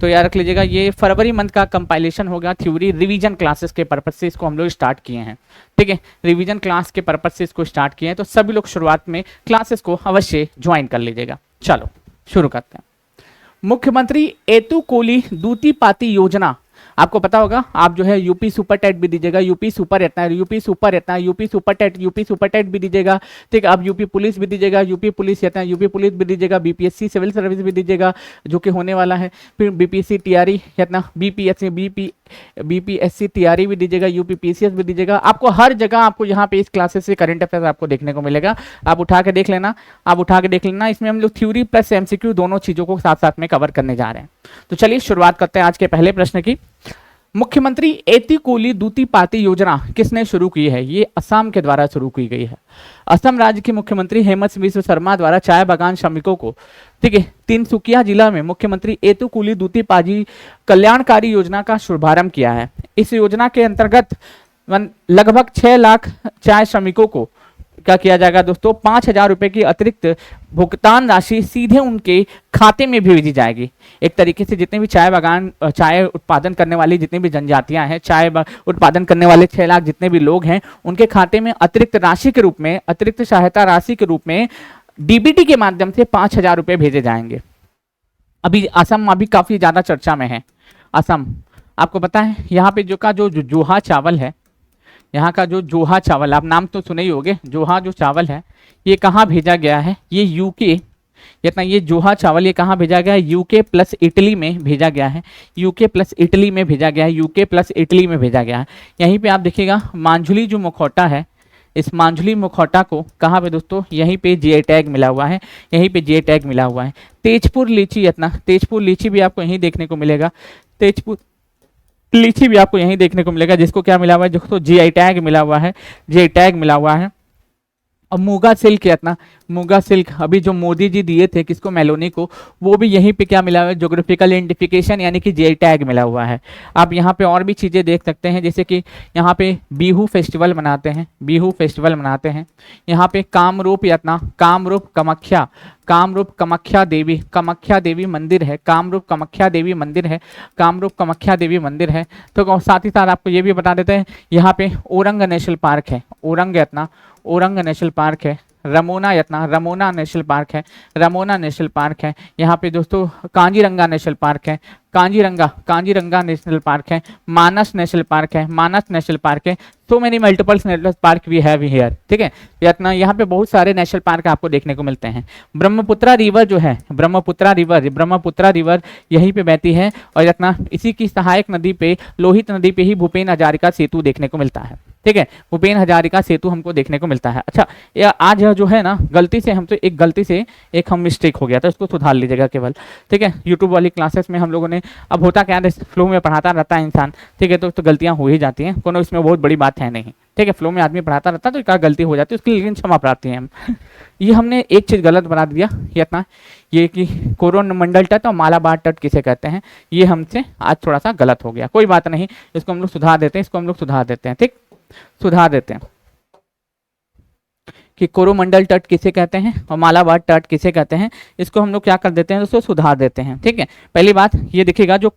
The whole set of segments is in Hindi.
तो याद रख लीजिएगा, ये फरवरी मंथ का कंपाइलेशन होगा थ्योरी रिवीजन क्लासेस के पर्पज से इसको हम लोग स्टार्ट किए हैं। ठीक है, रिवीजन क्लास के पर्पज से इसको स्टार्ट किए हैं, तो सभी लोग शुरुआत में क्लासेस को अवश्य ज्वाइन कर लीजिएगा। चलो शुरू करते हैं। मुख्यमंत्री एतुकोली दूतीपाती योजना, आपको पता होगा, आप जो है यूपी सुपर टेट भी दीजिएगा, यूपी सुपर इतना है, यूपी सुपर इतना है, यूपी सुपर टेट भी दीजिएगा। ठीक है, आप यूपी पुलिस भी दीजिएगा, यूपी पुलिस इतना है, यूपी पुलिस भी दीजिएगा, बीपीएससी सिविल सर्विस भी दीजिएगा जो कि होने वाला है, फिर बीपीएससी टीआरई इतना, बीपीएससी टीआरई भी दीजिएगा, यूपी पीसीएस भी दीजिएगा। आपको हर जगह आपको यहाँ पे इस क्लासेस से करंट अफेयर्स आपको देखने को मिलेगा, आप उठा के देख लेना, आप उठा के देख लेना। इसमें हम लोग थ्योरी प्लस एमसीक्यू दोनों चीजों को साथ साथ में कवर करने जा रहे हैं। तो चलिए शुरुआत करते हैं आज के पहले प्रश्न की। मुख्यमंत्री एतिकोली दूतीपाती योजना किसने शुरू की है? ये असम के द्वारा शुरू की गई है। असम राज्य के मुख्यमंत्री हेमंत बिस्व शर्मा द्वारा चाय बागान श्रमिकों को, ठीक है, तिनसुकिया जिला में मुख्यमंत्री एतिकोली दूतीपाती कल्याणकारी योजना का शुभारंभ किया है। इस योजना के अंतर्गत लगभग 6 लाख चाय श्रमिकों को क्या किया जाएगा दोस्तों, 5,000 रुपए की अतिरिक्त भुगतान राशि सीधे उनके खाते में भेजी जाएगी। एक तरीके से जितने भी चाय बागान, चाय उत्पादन करने वाली जितनी भी जनजातियां हैं, चाय उत्पादन करने वाले 6 लाख जितने भी लोग हैं, उनके खाते में अतिरिक्त राशि के रूप में, अतिरिक्त सहायता राशि के रूप में डीबीटी के माध्यम से 5,000 रुपए भेजे जाएंगे। अभी असम अभी काफी ज्यादा चर्चा में है। असम, आपको पता है यहाँ पे जो जोहा चावल है, यहाँ का जो जोहा चावल, आप नाम तो सुने ही होंगे, जोहा जो चावल है ये कहाँ भेजा गया है? ये यूके, इतना ये जोहा चावल ये कहाँ भेजा गया है? यूके प्लस इटली में भेजा गया है, यूके प्लस इटली में भेजा गया है, यूके प्लस इटली में भेजा गया है। यहीं पे आप देखिएगा मांझुली जो मुखौटा है, इस मांझुली मुखौटा को कहाँ पे दोस्तों, यहीं पे जीआई टैग मिला हुआ है, यहीं पे जीआई टैग मिला हुआ है। तेजपुर लीची, इतना तेजपुर लीची भी आपको यहीं देखने को मिलेगा, तेजपुर लीची भी आपको यहीं देखने को मिलेगा, जिसको क्या मिला हुआ है, जिसको जीआई टैग मिला हुआ है, जीआई टैग मिला हुआ है। और मूंगा सिल्क है, इतना मूंगा सिल्क अभी जो मोदी जी दिए थे किसको, मेलोनी को, वो भी यहीं पे क्या मिला हुआ है, ज्योग्राफिकल आइडेंटिफिकेशन यानी कि जीआई टैग मिला हुआ है। आप यहाँ पे और भी चीज़ें देख सकते हैं, जैसे कि यहाँ पे बिहू फेस्टिवल मनाते हैं, बिहू फेस्टिवल मनाते हैं। यहाँ पे कामरूप यत्ना, कामरूप कामाख्या देवी मंदिर है, कामरूप कामाख्या देवी मंदिर है, कामरूप कामाख्या देवी मंदिर है। तो साथ ही साथ आपको ये भी बता देते हैं, यहाँ पे औरंग नेशनल पार्क है, औरंग नेशनल पार्क है, रमोना नेशनल पार्क है, रमोना नेशनल पार्क है। यहाँ पे दोस्तों कांजीरंगा नेशनल पार्क है, कांजीरंगा नेशनल पार्क है, मानस नेशनल पार्क है, मानस नेशनल पार्क है। So many multiples national park we have here, ठीक है। इतना यहाँ पे बहुत सारे नेशनल पार्क आपको देखने को मिलते हैं। ब्रह्मपुत्रा रिवर जो है, ब्रह्मपुत्रा रिवर यहीं पे बहती है, और इतना इसी की सहायक नदी पे, लोहित नदी पे ही भूपेन हजारिका सेतु देखने को मिलता है, ठीक है, भूपेन हजारिका सेतु हमको देखने को मिलता है। अच्छा, आज जो है ना, गलती से एक हम मिस्टेक हो गया था, इसको सुधार लीजिएगा केवल, ठीक है। यूट्यूब वाली क्लासेस में हम लोगों ने, अब होता क्या है, फ्लो में पढ़ाता रहता है इंसान, ठीक है, तो गलतियां हो ही जाती हैं, कोनो इसमें बहुत बड़ी बात है नहीं, ठीक है। फ्लो में आदमी पढ़ाता रहता है तो क्या गलती हो जाती है, उसकी लेकिन क्षमा प्राप्ति है हम। ये हमने एक चीज़ गलत बना दिया, ये कि कोरोमंडल तट और मालाबार तट किसे कहते हैं, ये हमसे आज थोड़ा सा गलत हो गया, कोई बात नहीं, इसको हम लोग सुधार देते हैं, ठीक, सुधार देते हैं कि कोरोमंडल तट किसे कहते हैं और मालाबार तट किसे कहते हैं, इसको हम लोग क्या कर देते हैं दोस्तों, सुधार देते हैं, ठीक है। पहली बात ये देखिएगा, जो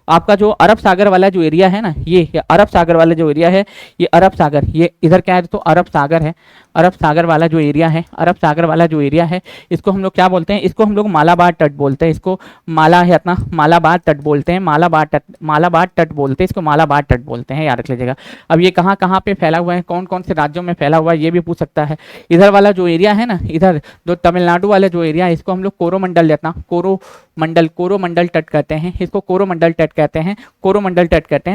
आपका जो अरब सागर वाला जो एरिया है ना, ये अरब सागर वाला जो एरिया है, ये अरब सागर, ये इधर क्या है तो अरब सागर है, अरब सागर वाला जो एरिया है, अरब सागर वाला जो एरिया है, इसको हम लोग क्या बोलते हैं, इसको हम लोग मालाबार तट बोलते हैं, इसको मालाबार तट बोलते हैं, मालाबार तट बोलते हैं, इसको मालाबार तट बोलते हैं, याद रख लीजिएगा। अब ये कहाँ कहाँ पे फैला हुआ है, कौन कौन से राज्यों में फैला हुआ है, ये भी पूछ सकता है। इधर वाला जो एरिया है ना, इधर जो तमिलनाडु वाला जो एरिया है, इसको हम लोग कोरोमंडल तट कहते हैं, इसको कोरोमंडल तट कहते हैं, कोरोमंडल तट कहते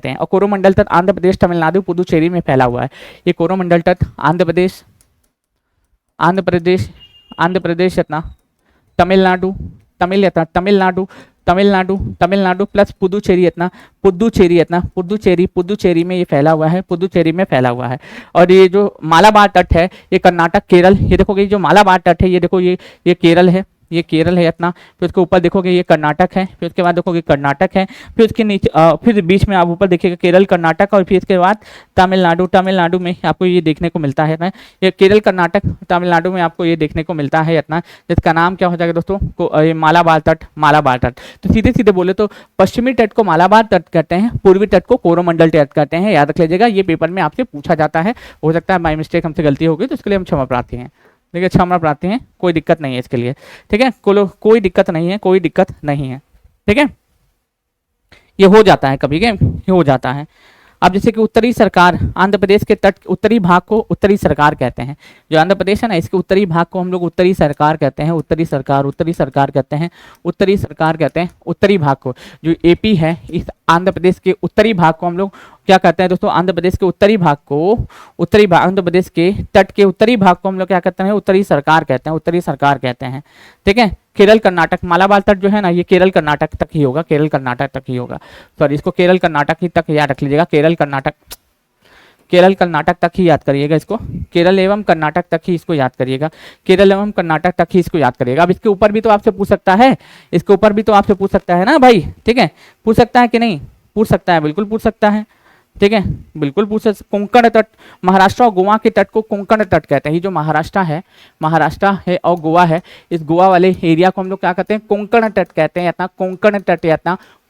हैं। और कोरोमंडल तट आंध्र प्रदेश, तमिलनाडु, पुदुचेरी में फैला हुआ है। ये कोरोमंडल तट आंध्र प्रदेश इतना तमिलनाडु प्लस पुदुचेरी में ये फैला हुआ है, पुदुचेरी में फैला हुआ है। और ये जो मालाबार तट है, ये कर्नाटक, केरल, ये देखोगे जो मालाबार तट है, ये देखो ये केरल है, ये केरल है अपना, फिर उसके ऊपर देखोगे ये कर्नाटक है, फिर उसके बाद देखोगे कर्नाटक है, फिर उसके नीचे फिर बीच में आप ऊपर देखिएगा केरल कर्नाटक, और फिर इसके बाद तमिलनाडु। तमिलनाडु में आपको ये देखने को मिलता है ना, ये केरल कर्नाटक तमिलनाडु में आपको ये देखने को मिलता है अपना, जिसका नाम क्या हो जाएगा दोस्तों ये मालाबार तट। मालाबार तट तो सीधे सीधे बोले तो पश्चिमी तट को मालाबार तट कहते हैं, पूर्वी तट को कोरोमंडल तट कहते हैं। याद रख लीजिएगा, ये पेपर में आपसे पूछा जाता है। हो सकता है बाई मिस्टेक हमसे गलती होगी तो इसके लिए हम क्षमा प्रार्थी हैं। देखिए क्षमा प्रार्थी हैं, कोई दिक्कत नहीं है इसके लिए, ठीक है, कोई दिक्कत नहीं है, कोई दिक्कत नहीं है, ठीक है। ये हो जाता है कभी के, ये हो जाता है। अब जैसे कि उत्तरी सरकार, आंध्र प्रदेश के तट उत्तरी भाग को उत्तरी सरकार कहते हैं। जो आंध्र प्रदेश है ना, इसके उत्तरी भाग को हम लोग उत्तरी सरकार कहते हैं। उत्तरी सरकार, उत्तरी सरकार कहते हैं, उत्तरी सरकार कहते हैं उत्तरी भाग को। जो एपी है, इस आंध्र प्रदेश के उत्तरी भाग को हम लोग क्या कहते हैं दोस्तों, आंध्र प्रदेश के उत्तरी भाग को, उत्तरी भाग आंध्र प्रदेश के तट के उत्तरी भाग को हम लोग क्या कहते हैं, उत्तरी सरकार कहते हैं, उत्तरी सरकार कहते हैं, ठीक है। केरल कर्नाटक, मालाबार तट जो है ना, ये केरल कर्नाटक तक ही होगा, केरल कर्नाटक तक ही होगा। सॉरी, इसको केरल कर्नाटक ही तक याद रख लीजिएगा, केरल कर्नाटक, केरल कर्नाटक तक ही याद करिएगा इसको, केरल एवं कर्नाटक तक ही इसको याद करिएगा, केरल एवं कर्नाटक तक ही इसको याद करिएगा। अब इसके ऊपर भी तो आपसे पूछ सकता है, इसके ऊपर भी तो आपसे पूछ सकता है ना भाई, ठीक है, पूछ सकता है कि नहीं, पूछ सकता है, बिल्कुल पूछ सकता है, ठीक है, बिल्कुल पूछ सकते। कोंकण तट, महाराष्ट्र और गोवा के तट को कोंकण तट कहते हैं। ये जो महाराष्ट्र है और गोवा है, इस गोवा वाले एरिया को हम लोग क्या कहते हैं, कोंकण तट कहते हैं, कोंकण तट,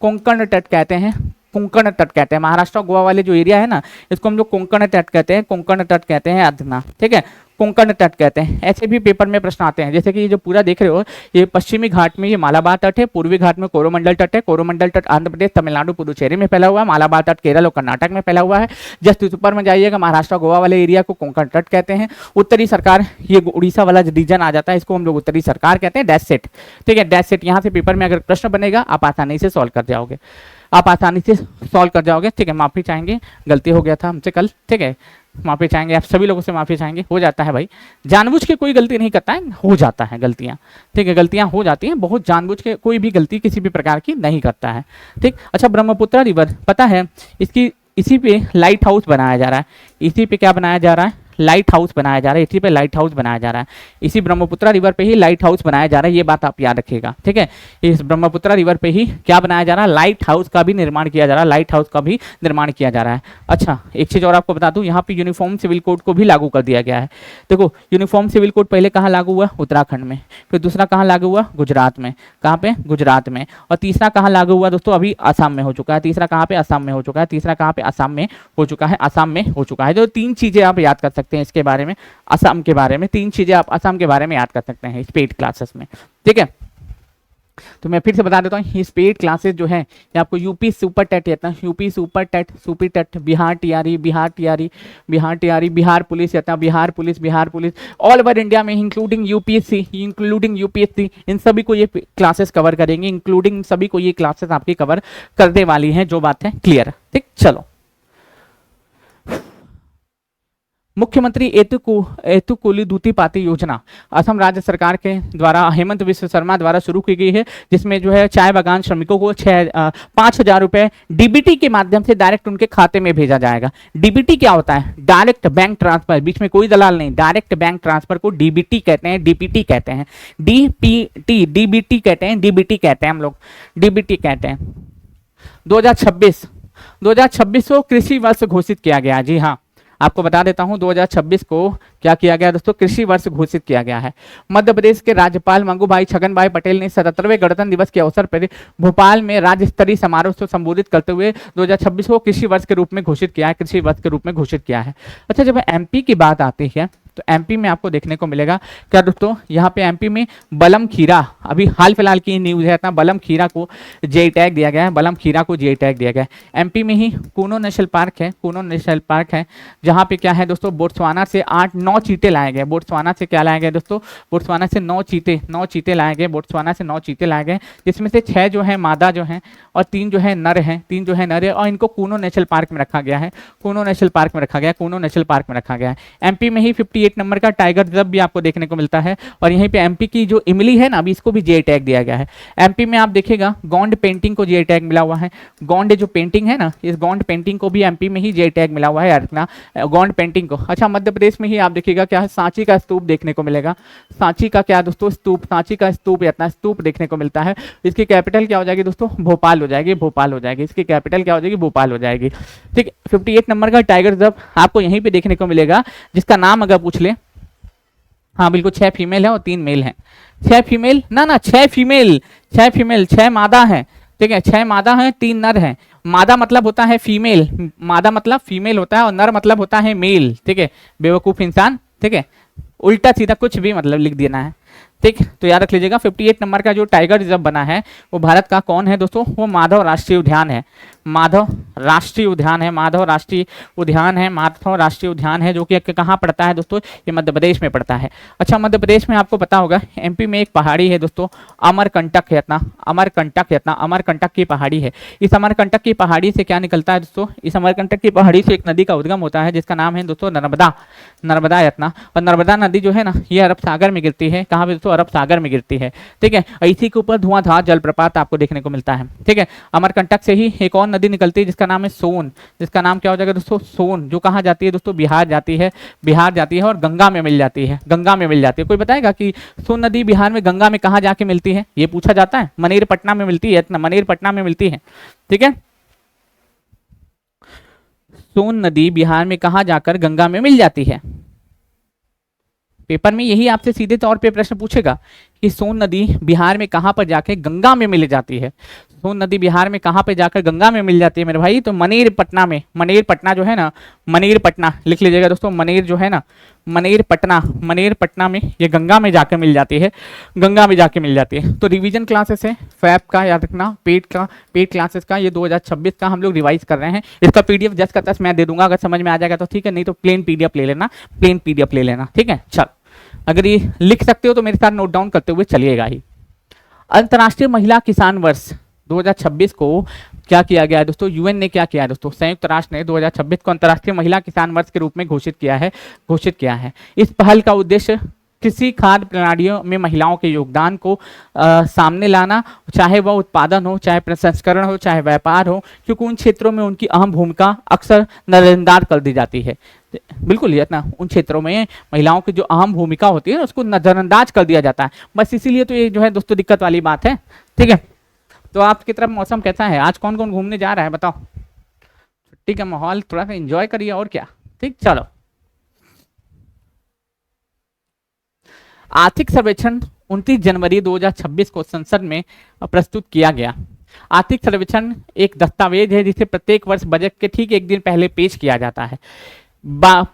कोंकण तट कहते हैं, कोंकण तट कहते हैं। महाराष्ट्र और गोवा वाले जो एरिया है ना, इसको हम लोग कोंकण तट कहते हैं, कोंकण तट कहते हैं अधना, ठीक है, कोंकण तट कहते हैं। ऐसे भी पेपर में प्रश्न आते हैं, जैसे कि ये जो पूरा देख रहे हो, ये पश्चिमी घाट में ये मालाबार तट है, पूर्वी घाट में कोरोमंडल तट है, कोरोमंडल तट आंध्र प्रदेश, तमिलनाडु, पुडुचेरी में फैला हुआ है, मालाबार तट केरल और कर्नाटक में फैला हुआ है। जस्ट ऊपर में जाइएगा, महाराष्ट्र गोवा वाले एरिया को कोंकण तट कहते हैं। उत्तरी सरकार, ये उड़ीसा वाला रीजन आ जाता है, इसको हम लोग उत्तरी सरकार कहते हैं। डैश सेट, ठीक है, डैश सेट। यहाँ से पेपर में अगर प्रश्न बनेगा आप आसानी से सॉल्व कर जाओगे, आप आसानी से सॉल्व कर जाओगे, ठीक है। माफी चाहेंगे, गलती हो गया था हमसे कल, ठीक है, माफी चाहेंगे, आप सभी लोगों से माफी चाहेंगे। हो जाता है भाई, जानबूझ के कोई गलती नहीं करता है, हो जाता है गलतियां, ठीक है, गलतियां हो जाती हैं, बहुत जानबूझ के कोई भी गलती किसी भी प्रकार की नहीं करता है, ठीक। अच्छा, ब्रह्मपुत्र रिवर पता है, इसकी इसी पे लाइट हाउस बनाया जा रहा है, इसी पे क्या बनाया जा रहा है, लाइट हाउस बनाया जा रहा है, इसी पे लाइट हाउस बनाया जा रहा है, इसी ब्रह्मपुत्र रिवर पे ही लाइट हाउस बनाया जा रहा है, ये बात आप याद रखिएगा, ठीक है। इस ब्रह्मपुत्र रिवर पे ही क्या बनाया जा रहा है, लाइट हाउस का भी निर्माण किया जा रहा है, लाइट हाउस का भी निर्माण किया जा रहा है। अच्छा, एक चीज और आपको बता दूं, यहाँ पे यूनिफॉर्म सिविल कोड को भी लागू कर दिया गया है। देखो, यूनिफॉर्म सिविल कोड पहले कहाँ लागू हुआ, उत्तराखंड में, फिर दूसरा कहाँ लागू हुआ, गुजरात में, कहाँ पे, गुजरात में, और तीसरा कहाँ लागू हुआ दोस्तों, अभी असम में हो चुका है, तीसरा कहाँ पे, असम में हो चुका है, तीसरा कहाँ पे, असम में हो चुका है, असम में हो चुका है। जो तीन चीजें आप याद कर सकते हैं इसके बारे में, असम के बारे में, तीन चीजें आप असम के बारे में याद कर सकते हैं इस पेड क्लासेस में, ठीक है। तो मैं फिर से बता देता हूँ, ये पेड क्लासेस जो है ये आपको UP super TET, UP super TET, सुपी TET, Bihar TRE, Bihar police, Bihar police all over India में, इंक्लूडिंग यूपीएससी, इन सभी को ये क्लासेस कवर करेंगे, इंक्लूडिंग सभी को ये क्लासेस आपकी कवर करने वाली हैं, जो बात है क्लियर, ठीक। चलो, मुख्यमंत्री एतुकुली दूतीपाती योजना असम राज्य सरकार के द्वारा हेमंत विश्व शर्मा द्वारा शुरू की गई है, जिसमें जो है चाय बागान श्रमिकों को 5,000 रुपए डीबीटी के माध्यम से डायरेक्ट उनके खाते में भेजा जाएगा। डीबीटी क्या होता है, डायरेक्ट बैंक ट्रांसफर, बीच में कोई दलाल नहीं, डायरेक्ट बैंक ट्रांसफर को डीबीटी कहते हैं, डीपीटी कहते हैं, डीपीटी, डीबीटी कहते हैं, डीबीटी कहते हैं हम लोग, डीबीटी कहते हैं। 2026 को कृषि वर्ष घोषित किया गया, जी हाँ, आपको बता देता हूं, 2026 को क्या किया गया दोस्तों, कृषि वर्ष घोषित किया गया है। मध्य प्रदेश के राज्यपाल मंगूभाई छगन भाई पटेल ने 77वें गणतंत्र दिवस के अवसर पर भोपाल में राज्य स्तरीय समारोह को संबोधित करते हुए 2026 को कृषि वर्ष के रूप में घोषित किया है, कृषि वर्ष के रूप में घोषित किया है। अच्छा, जब एमपी की बात आती है तो एमपी में आपको देखने को मिलेगा क्या दोस्तों, यहाँ पे एमपी में बलम खीरा, अभी हाल फिलहाल की न्यूज है, इतना बलम खीरा को जीआई टैग दिया गया है, बलम खीरा को जीआई टैग दिया गया है। एमपी में ही कूनो नेशनल पार्क है, कूनो नेशनल पार्क है, जहाँ पे क्या है दोस्तों, बोत्सवाना से 8-9 चीते लाए गए, बोत्सवाना से क्या लाए गए दोस्तों, बोत्सवाना से 9 चीते लाए गए, बोत्सवाना से 9 चीते लाए गए, जिसमें से 6 जो है मादा जो है और 3 जो है नर हैं, 3 जो है नर है, और इनको कूनो नेशनल पार्क में रखा गया है, कूनो नेशनल पार्क में रखा गया, कूनो नेशनल पार्क में रखा गया है। एमपी में ही 58 58 नंबर का टाइगर रिजर्व भी आपको देखने को मिलता है। और यहीं पे एमपी की जो इमली है ना, अभी इसको भी जीआई टैग दिया गया है। एमपी में आप देखिएगा गोंड पेंटिंग को जीआई टैग मिला हुआ है। गोंड जो पेंटिंग है ना, इस गोंड पेंटिंग को भी एमपी में ही जीआई टैग मिला हुआ है यार ना, गोंड पेंटिंग को। अच्छा, मध्य प्रदेश में ही आप देखिएगा क्या है, सांची का स्तूप देखने को मिलेगा। सांची का क्या दोस्तों, स्तूप, सांची का स्तूप या इतना स्तूप देखने को मिलता है। इसकी कैपिटल क्या हो जाएगी दोस्तों, भोपाल हो जाएगी, भोपाल हो जाएगी। इसकी कैपिटल क्या हो जाएगी, भोपाल हो जाएगी। ठीक, 58 नंबर का टाइगर रिजर्व आपको यहीं पे देखने को मिलेगा, जिसका नाम अगर पूछ ले, हाँ बिल्कुल 6 फीमेल है और 3 मेल हैं। 6 फीमेल ना 6 फीमेल, 6 फीमेल, 6 मादा है। ठीक है, 6 मादा है, 3 नर है। मादा मतलब होता है फीमेल, मादा मतलब फीमेल होता है, और नर मतलब होता है मेल। ठीक है, बेवकूफ इंसान। ठीक है, उल्टा सीधा कुछ भी मतलब लिख देना है। ठीक, तो याद रख लीजिएगा 58 नंबर का जो टाइगर रिजर्व बना है वो भारत का कौन है दोस्तों, वो माधव राष्ट्रीय उद्यान है। माधव राष्ट्रीय उद्यान है, माधव राष्ट्रीय उद्यान है, माधव राष्ट्रीय उद्यान है, जो कि कहाँ पड़ता है दोस्तों, ये मध्य प्रदेश में पड़ता है। अच्छा, मध्य प्रदेश में आपको पता होगा एमपी में एक पहाड़ी है दोस्तों, अमरकंटक है इतना, अमरकंटक है इतना, अमरकंटक की पहाड़ी है। इस अमरकंटक की पहाड़ी से क्या निकलता है दोस्तों, इस अमरकंटक की पहाड़ी से एक नदी का उद्गम होता है, जिसका नाम है दोस्तों नर्मदा, नर्मदा इतना। और नर्मदा नदी जो है ना, ये अरब सागर में गिरती है। कहाँ पे दोस्तों, अरब सागर में गिरती है। ठीक है, इसी के ऊपर धुआंधार जलप्रपात आपको देखने को मिलता है। ठीक है, अमरकंटक से ही एक और नदी निकलती है जिसका नाम है सोन, जिसका नाम क्या हो जाएगा दोस्तों, सोन, जो कहाँ जाती है दोस्तों, बिहार जाती है, बिहार जाती है और गंगा में मिल जाती है, गंगा में मिल जाती है। कोई बताएगा कि सोन नदी बिहार में गंगा में कहाँ जाके मिलती है, ये पूछा जाता है। मनेर पटना में मिलती है, इतना मनेर पटना में मिलती है। ठीक है, सोन नदी बिहार में कहाँ जाकर गंगा में मिल जाती है। पेपर में यही आपसे सीधे तौर पे प्रश्न पूछेगा कि सोन नदी बिहार में कहाँ पर जाके गंगा में मिल जाती है। सोन नदी बिहार में कहाँ पे जाकर गंगा में मिल जाती है मेरे भाई, तो मनेर पटना में। मनेर पटना जो है ना, मनेर पटना लिख लीजिएगा दोस्तों, मनेर जो है ना, मनेर पटना, मनेर पटना में ये गंगा में जाकर मिल जाती है, गंगा में जाके मिल जाती है। तो रिवीजन क्लासेस है फैप का, याद रखना, पेड क्लासेस का, ये 2026 का हम लोग रिवाइज कर रहे हैं। इसका पीडीएफ जस्ट का तस्ट मैं दे दूंगा, अगर समझ में आ जाएगा तो ठीक है, नहीं तो प्लेन पीडीएफ ले लेना, प्लेन पीडीएफ ले लेना। ठीक है, चल, अगर ये लिख सकते हो तो मेरे साथ नोट डाउन करते हुए चलिएगा ही। अंतर्राष्ट्रीय महिला किसान वर्ष 2026 को क्या किया गया है दोस्तों, यूएन ने क्या किया है दोस्तों, संयुक्त राष्ट्र ने 2026 को अंतर्राष्ट्रीय महिला किसान वर्ष के रूप में घोषित किया है। इस पहल का उद्देश्य कृषि खाद्य प्रणालियों में महिलाओं के योगदान को सामने लाना, चाहे वह उत्पादन हो, चाहे प्रसंस्करण हो, चाहे व्यापार हो, क्योंकि उन क्षेत्रों में उनकी अहम भूमिका अक्सर नजरअंदाज कर दी जाती है। बिल्कुल ये ना, उन क्षेत्रों में महिलाओं की जो अहम भूमिका होती है उसको नजरअंदाज कर दिया जाता है, बस इसीलिए तो ये जो है दोस्तों दिक्कत वाली बात है। ठीक है, तो आपकी तरफ मौसम कैसा है, आज कौन कौन घूमने जा रहा है बताओ, छुट्टी का माहौल थोड़ा सा एंजॉय करिए और क्या। ठीक, चलो, आर्थिक सर्वेक्षण 29 जनवरी 2026 को संसद में प्रस्तुत किया गया। आर्थिक सर्वेक्षण एक दस्तावेज है जिसे प्रत्येक वर्ष बजट के ठीक एक दिन पहले पेश किया जाता है।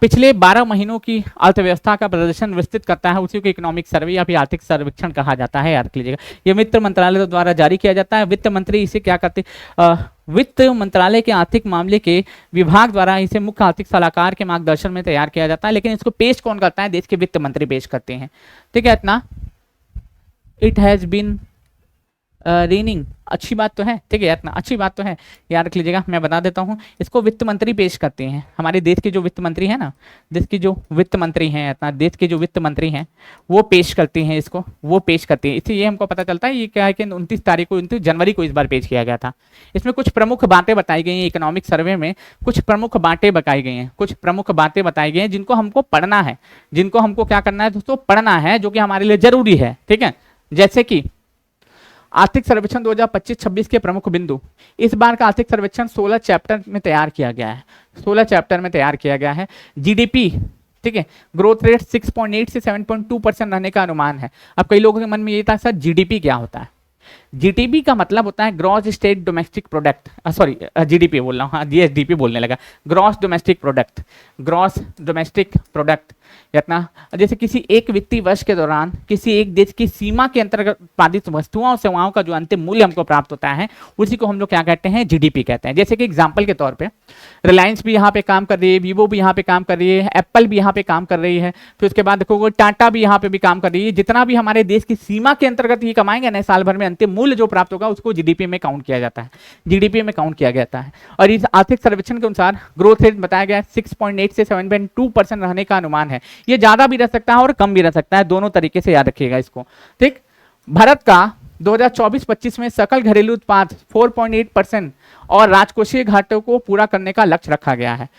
पिछले 12 महीनों की अर्थव्यवस्था का प्रदर्शन विस्तृत करता है, उसी को इकोनॉमिक सर्वे या फिर आर्थिक सर्वेक्षण कहा जाता है, याद लीजिएगा। ये वित्त मंत्रालय द्वारा जारी किया जाता है। वित्त मंत्री इसे क्या करते, वित्त मंत्रालय के आर्थिक मामले के विभाग द्वारा इसे मुख्य आर्थिक सलाहकार के मार्गदर्शन में तैयार किया जाता है, लेकिन इसको पेश कौन करता है, देश के वित्त मंत्री पेश करते हैं। ठीक है, इतना इट हैज बीन रेनिंग, अच्छी बात तो है। ठीक है, इतना अच्छी बात तो है, याद रख लीजिएगा। मैं बता देता हूँ, इसको वित्त मंत्री पेश करते हैं, हमारे देश के जो वित्त मंत्री हैं ना, देश की जो वित्त मंत्री हैं, इतना देश के जो वित्त मंत्री हैं वो पेश करते हैं, इसको वो पेश करते हैं। इससे ये हमको पता चलता है ये क्या है कि 29 जनवरी को इस बार पेश किया गया था। इसमें कुछ प्रमुख बातें बताई गई हैं, इकोनॉमिक सर्वे में कुछ प्रमुख बातें बताई गई हैं, कुछ प्रमुख बातें बताई गई हैं जिनको हमको पढ़ना है, जिनको हमको क्या करना है दोस्तों, पढ़ना है, जो कि हमारे लिए जरूरी है। ठीक है, जैसे कि आर्थिक सर्वेक्षण 2025-26 के प्रमुख बिंदु। इस बार का आर्थिक सर्वेक्षण 16 चैप्टर में तैयार किया गया है, 16 चैप्टर में तैयार किया गया है। जीडीपी, ठीक है, ग्रोथ रेट 6.8 से 7.2% रहने का अनुमान है। अब कई लोगों के मन में ये था सर जीडीपी क्या होता है। जीडीपी का मतलब होता है gross state domestic product, sorry GDP बोल रहा हूँ, हाँ जीएसडीपी बोलने लगा, gross domestic product, gross domestic product. इतना जैसे किसी एक वित्तीय वर्ष के दौरान किसी एक देश की सीमा के अंतर्गत उत्पादित वस्तुओं और सेवाओं का जो अंतिम मूल्य हमको प्राप्त होता है उसी को हम लोग क्या कहते हैं, जीडीपी कहते हैं। जैसे कि एग्जांपल के तौर पे रिलायंस भी यहाँ पे काम कर रही है, वीवो भी यहाँ पे काम कर रही है, एप्पल भी यहाँ पे काम कर रही है, फिर उसके बाद देखो टाटा भी यहाँ पे भी काम कर रही है। जितना भी हमारे देश की सीमा के अंतर्गत ये कमाएंगे ना साल भर में अंतिम मूल्य मूल्य जो प्राप्त होगा उसको जीडीपी में काउंट किया जाता है, जीडीपी में काउंट किया जाता है। और इस आर्थिक सर्वेक्षण के अनुसार ग्रोथ रेट बताया गया है 6.8 से 7.2% रहने का अनुमान है। ये ज्यादा भी रह सकता है और कम भी रह सकता है, दोनों तरीके से याद रखिएगा इसको। ठीक, भारत का 2024-25 में सकल घरेलू उत्पाद 4.8% और राजकोषीय घाटों को पूरा करने का लक्ष्य रखा गया है।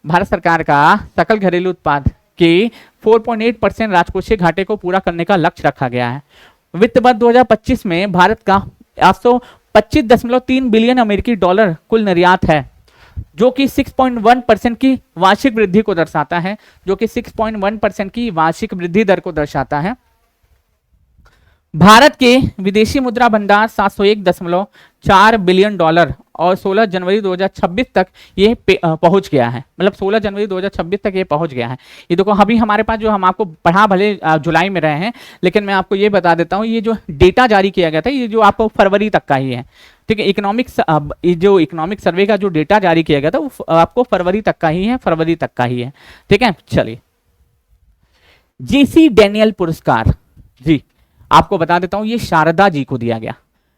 भारत सरकार का सकल घरेलू उत्पाद के 4.8% राजकोषीय घाटे को पूरा करने का लक्ष्य रखा गया है। वित्त वर्ष 2025 में भारत का 825.3 बिलियन अमेरिकी डॉलर कुल निर्यात है, जो कि 6.1% की वार्षिक वृद्धि को दर्शाता है, जो कि 6.1% की वार्षिक वृद्धि दर को दर्शाता है। भारत के विदेशी मुद्रा भंडार 701.4 बिलियन डॉलर और 16 जनवरी 2026 तक ये पहुंच गया है, मतलब 16 जनवरी 2026 तक ये पहुंच गया है। ये देखो अभी हमारे पास जो हम आपको पढ़ा भले जुलाई में रहे हैं, लेकिन मैं आपको ये बता देता हूँ, ये जो डेटा जारी किया गया था ये जो आपको फरवरी तक का ही है। ठीक है, इकोनॉमिक्स जो इकोनॉमिक सर्वे का जो डेटा जारी किया गया था वो आपको फरवरी तक का ही है, फरवरी तक का ही है। ठीक है, चलिए जेसी डैनियल पुरस्कार जी आपको बता देता हूं, ये शारदा जी को दिया गया।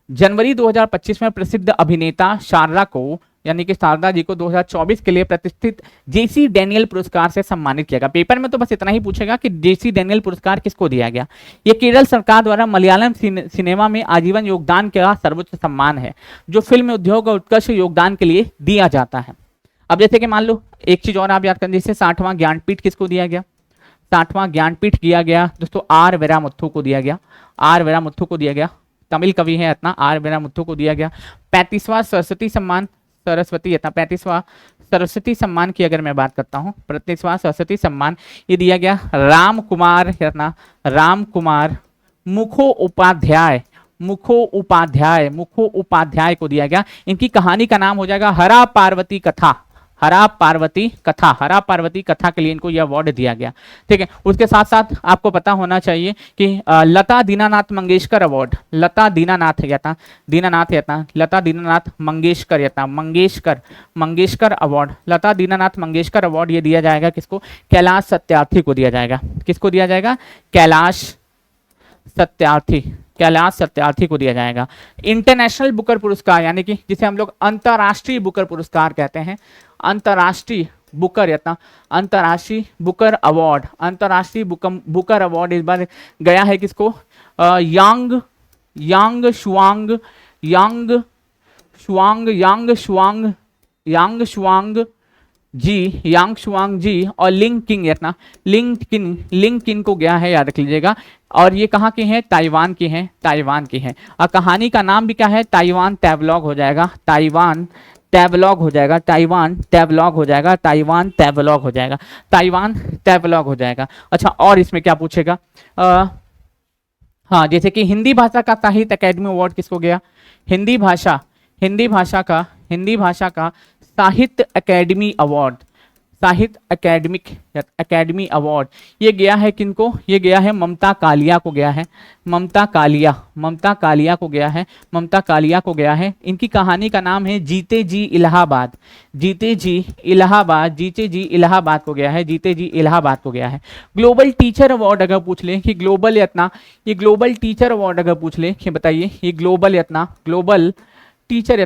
जनवरी 2025 में प्रसिद्ध अभिनेता शारदा को, यानी कि शारदा जी को 2024 के लिए प्रतिष्ठित जेसी डैनियल पुरस्कार से सम्मानित किया गया। पेपर में तो बस इतना ही पूछेगा कि जेसी डैनियल पुरस्कार किसको दिया गया। ये केरल सरकार द्वारा मलयालम सिनेमा में आजीवन योगदान का सर्वोच्च सम्मान है, जो फिल्म उद्योग और उत्कृष्ट योगदान के लिए दिया जाता है। अब जैसे कि मान लो एक चीज और आप याद करें, जैसे 60वां ज्ञानपीठ किसको दिया गया, 60वां ज्ञानपीठ दिया गया दोस्तों आर वेरामुथु को दिया गया, आर वेरामुथु को दिया गया, तमिल कवि है इतना, आर वेरामुथु को दिया गया। 35वां सरस्वती सम्मान, सरस्वती इतना 35वां सरस्वती सम्मान की अगर मैं बात करता हूँ, 35वां सरस्वती सम्मान ये दिया गया राम कुमार इतना, राम कुमार मुखोपाध्याय, मुखोपाध्याय को दिया गया। इनकी कहानी का नाम हो जाएगा हरा पार्वती कथा, हरा पार्वती कथा, हरा पार्वती कथा के लिए इनको यह अवार्ड दिया गया। ठीक है, उसके साथ साथ आपको पता होना चाहिए कि लता दीनानाथ मंगेशकर अवार्ड, लता दीनानाथ यता, दीनानाथ यता, लता दीनानाथ मंगेशकर यता, मंगेशकर अवार्ड, लता दीनानाथ मंगेशकर अवार्ड ये दिया जाएगा किसको, कैलाश सत्यार्थी को दिया जाएगा। किसको दिया जाएगा, कैलाश सत्यार्थी, कैलाश सत्यार्थी को दिया जाएगा। इंटरनेशनल बुकर पुरस्कार, यानी कि जिसे हम लोग अंतरराष्ट्रीय बुकर पुरस्कार कहते हैं, अंतरराष्ट्रीय बुकर यत्न, अंतरराष्ट्रीय बुकर अवार्ड, अंतरराष्ट्रीय बुकर अवार्ड इस बार गया है किसको, यांग शुआंग जी और लिंग किन को गया है, याद रख लीजिएगा। और ये कहाँ के हैं, ताइवान के हैं, ताइवान के हैं। और कहानी का नाम भी क्या है, ताइवान टैबलॉग हो जाएगा, ताइवान टैबलॉग हो जाएगा, ताइवान टैबलॉग हो जाएगा, ताइवान टैबलॉग हो जाएगा, ताइवान टैबलॉग हो जाएगा। अच्छा, और इसमें क्या पूछेगा, हाँ जैसे कि हिंदी भाषा का साहित्य अकेडमी अवार्ड किसको गया, हिंदी भाषा का साहित्य अकेडमी अवार्ड, साहित्य अकेडमी अवार्ड ये गया है किनको, ये गया है ममता कालिया को गया है, ममता कालिया को गया है, ममता कालिया को गया है। इनकी कहानी का नाम है जीते जी इलाहाबाद, जीते जी इलाहाबाद को गया है, जीते जी इलाहाबाद को गया है। ग्लोबल टीचर अवार्ड अगर पूछ ले कि ग्लोबल यत्ना, ये ग्लोबल टीचर अवार्ड अगर पूछ ले कि बताइए ये ग्लोबल यत्ना, ग्लोबल टीचर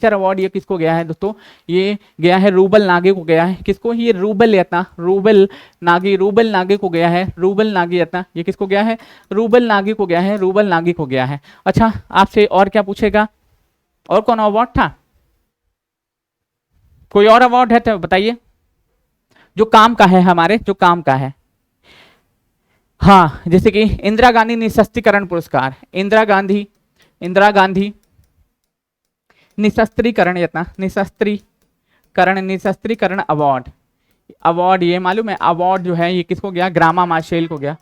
अवार्ड ये किसको गया है दोस्तों, ये गया है रूबल नागे को गया है। किसको, ये रूबल नागे को गया है, रूबल नागे यत्ना ये किसको गया है, रूबल नागे को गया है। अच्छा, आपसे और क्या पूछेगा, और कौन अवार्ड था, कोई और अवार्ड है तो बताइए, जो काम का है हमारे, जो काम का है। हाँ, जैसे कि इंदिरा गांधी निशस्त्रीकरण पुरस्कार, इंदिरा गांधी निशस्त्रीकरण अवार्ड ये मालूम है, अवार्ड जो है ये किसको गया, ग्रामा मार्शेल को गया,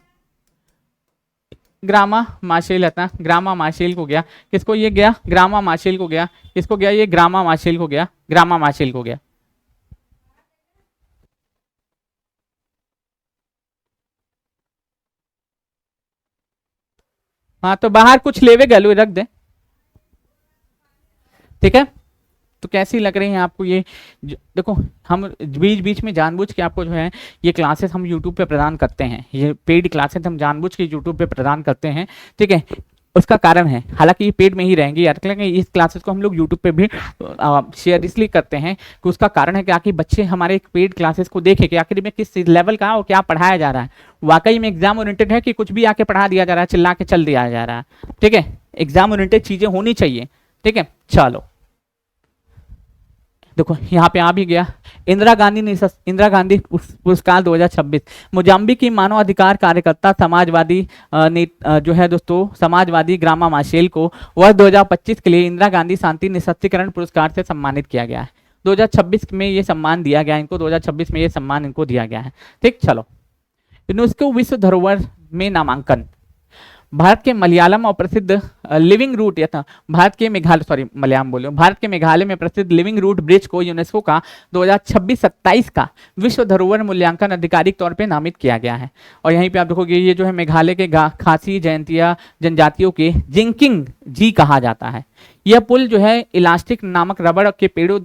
ग्रामा मार्शेल को गया। किसको ये गया, ग्रामा मार्शेल को गया, किसको गया, ये ग्रामा मार्शेल को गया। हाँ, तो बाहर कुछ लेवे गलू रख दे, ठीक है। तो कैसी लग रही है आपको ये देखो, हम बीच बीच में जानबूझ के आपको जो है ये क्लासेस हम यूट्यूब पे प्रदान करते हैं, ये पेड क्लासेस हम जानबूझ के यूट्यूब पे प्रदान करते हैं, ठीक है। उसका कारण है, हालांकि ये पेड में ही रहेंगी यार, लेकिन इस क्लासेस को हम लोग यूट्यूब पे भी शेयर इसलिए करते हैं कि उसका कारण है कि आखिर बच्चे हमारे पेड क्लासेस को देखें कि आखिर में किस लेवल का और क्या पढ़ाया जा रहा है, वाकई में एग्जाम ओरिएंटेड है कि कुछ भी आके पढ़ा दिया जा रहा है, चिल्ला के चल दिया जा रहा है, ठीक है। एग्जाम ओरिएंटेड चीजें होनी चाहिए, ठीक है। चलो देखो यहाँ पे आ भी गया, इंदिरा गांधी पुरस्कार 2026, मोजाम्बिक की मानवाधिकार कार्यकर्ता समाजवादी जो है दोस्तों समाजवादी ग्रामा माशेल को वर्ष 2025 के लिए इंदिरा गांधी शांति निःशस्त्रीकरण पुरस्कार से सम्मानित किया गया है। 2026 में ये सम्मान दिया गया इनको, 2026 में ये सम्मान इनको दिया गया है, ठीक। चलो, यूनेस्को विश्व धरोहर में नामांकन, भारत के मलयालम और प्रसिद्ध लिविंग रूट या भारत के मेघालय में प्रसिद्ध लिविंग रूट ब्रिज को यूनेस्को का 2026-27 का विश्व धरोहर मूल्यांकन आधिकारिक तौर पे नामित किया गया है। और यहीं पे आप देखोगे ये जो है मेघालय के खासी जयंतिया जनजातियों के जिंकिंग जी कहा जाता है। यह पुल जो है इलास्टिक नामक रबड़ के पेड़ों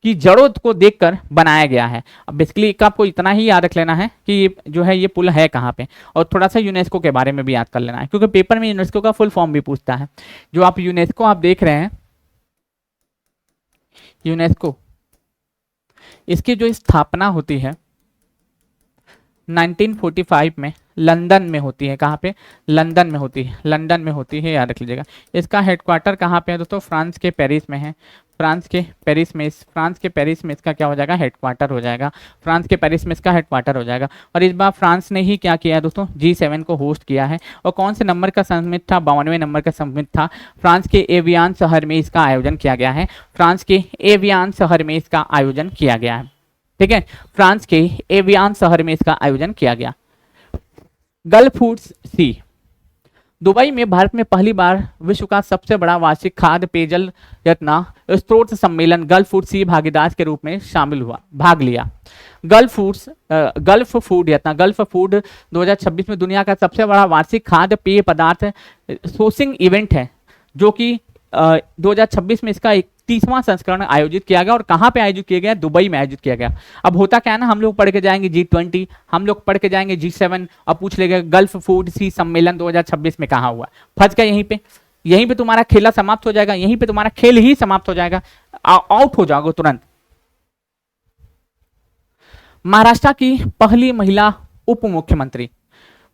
की जड़ों को देखकर बनाया गया है। अब बेसिकली आपको इतना ही याद रख लेना है कि ये जो है ये पुल है कहाँ पे, और थोड़ा सा यूनेस्को के बारे में भी याद कर लेना है, क्योंकि पेपर में यूनेस्को का फुल फॉर्म भी पूछता है। जो आप यूनेस्को आप देख रहे हैं, यूनेस्को इसकी जो स्थापना होती है 1945 में लंदन में होती है। कहाँ पे? लंदन में होती है, लंदन में होती है, याद रख लीजिएगा। इसका हेडक्वार्टर कहाँ पे है दोस्तों? फ्रांस के पेरिस में है, फ्रांस के पेरिस में इसका क्या हो जाएगा? हेडक्वार्टर हो जाएगा। फ्रांस के पेरिस में इसका हेडक्वार्टर हो जाएगा। और इस बार फ्रांस ने ही क्या किया है दोस्तों? G7 को होस्ट किया है। और कौन से नंबर का समिट था? 52वें नंबर का समिट था। फ्रांस के एवियान शहर में इसका आयोजन किया गया है, फ्रांस के एवियान शहर में इसका आयोजन किया गया है, ठीक है। फ्रांस के एवियान शहर में इसका आयोजन किया गया। गल्फ फूड्स सी, दुबई में भारत में पहली बार विश्व का सबसे बड़ा वार्षिक खाद्य पेयजल यत्न स्रोत सम्मेलन गल्फ फूड सी भागीदार के रूप में भाग लिया। गल्फ फूड 2026 में दुनिया का सबसे बड़ा वार्षिक खाद्य पेय पदार्थ सोर्सिंग इवेंट है, जो कि 2026 में इसका 31वां संस्करण आयोजित किया गया। और कहाँ पे आयोजित किया गया? दुबई में आयोजित किया गया। अब होता क्या है ना, हम लोग पढ़ के जाएंगे G20, हम लोग पढ़ के जाएंगे G7, और पूछ लेंगे गल्फ फूड सी सम्मेलन 2026 में कहाँ हुआ। फंस गया यहीं पे, यहीं पे तुम्हारा खेला समाप्त हो जाएगा, यहीं पे तुम्हारा खेल ही समाप्त हो जाएगा, आउट हो जाओगे तुरंत। महाराष्ट्र की पहली महिला उप मुख्यमंत्री,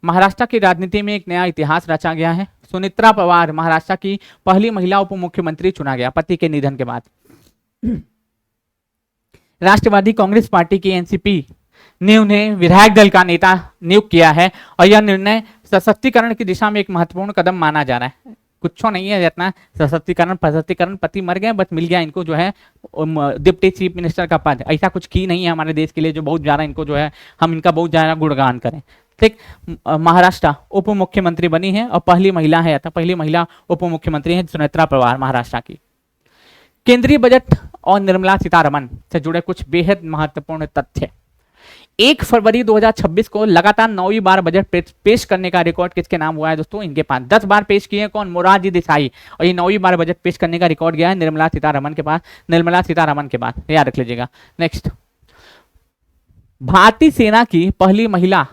महाराष्ट्र की राजनीति में एक नया इतिहास रचा गया है। सुनेत्रा पवार महाराष्ट्र की पहली महिला उप मुख्यमंत्री चुना गया पति के निधन के बाद। राष्ट्रवादी कांग्रेस पार्टी की एनसीपी ने उन्हें विधायक दल का नेता नियुक्त किया है, और यह निर्णय सशक्तिकरण की दिशा में एक महत्वपूर्ण कदम माना जा रहा है। कुछ नहीं है जितना सशक्तिकरण, पति मर गए बस मिल गया इनको जो है डिप्टी चीफ मिनिस्टर का पद, ऐसा कुछ की नहीं है हमारे देश के लिए जो बहुत ज्यादा इनको जो है हम इनका बहुत ज्यादा गुणगान करें, ठीक। महाराष्ट्र उप मुख्यमंत्री बनी है और पहली महिला है, पहली महिला उप मुख्यमंत्री है सुनेत्रा पवार महाराष्ट्र की। केंद्रीय बजट और निर्मला सीतारमण से जुड़े कुछ बेहद महत्वपूर्ण तथ्य। 1 फरवरी 2026 को लगातार 9वीं बार बजट पेश करने का रिकॉर्ड किसके नाम हुआ है दोस्तों? इनके पास 10 बार पेश किए कौन? मोरारजी देसाई। और ये 9वीं बार बजट पेश करने का रिकॉर्ड गया है निर्मला सीतारमण के पास, याद रख लीजिएगा। नेक्स्ट, भारतीय सेना की पहली महिला,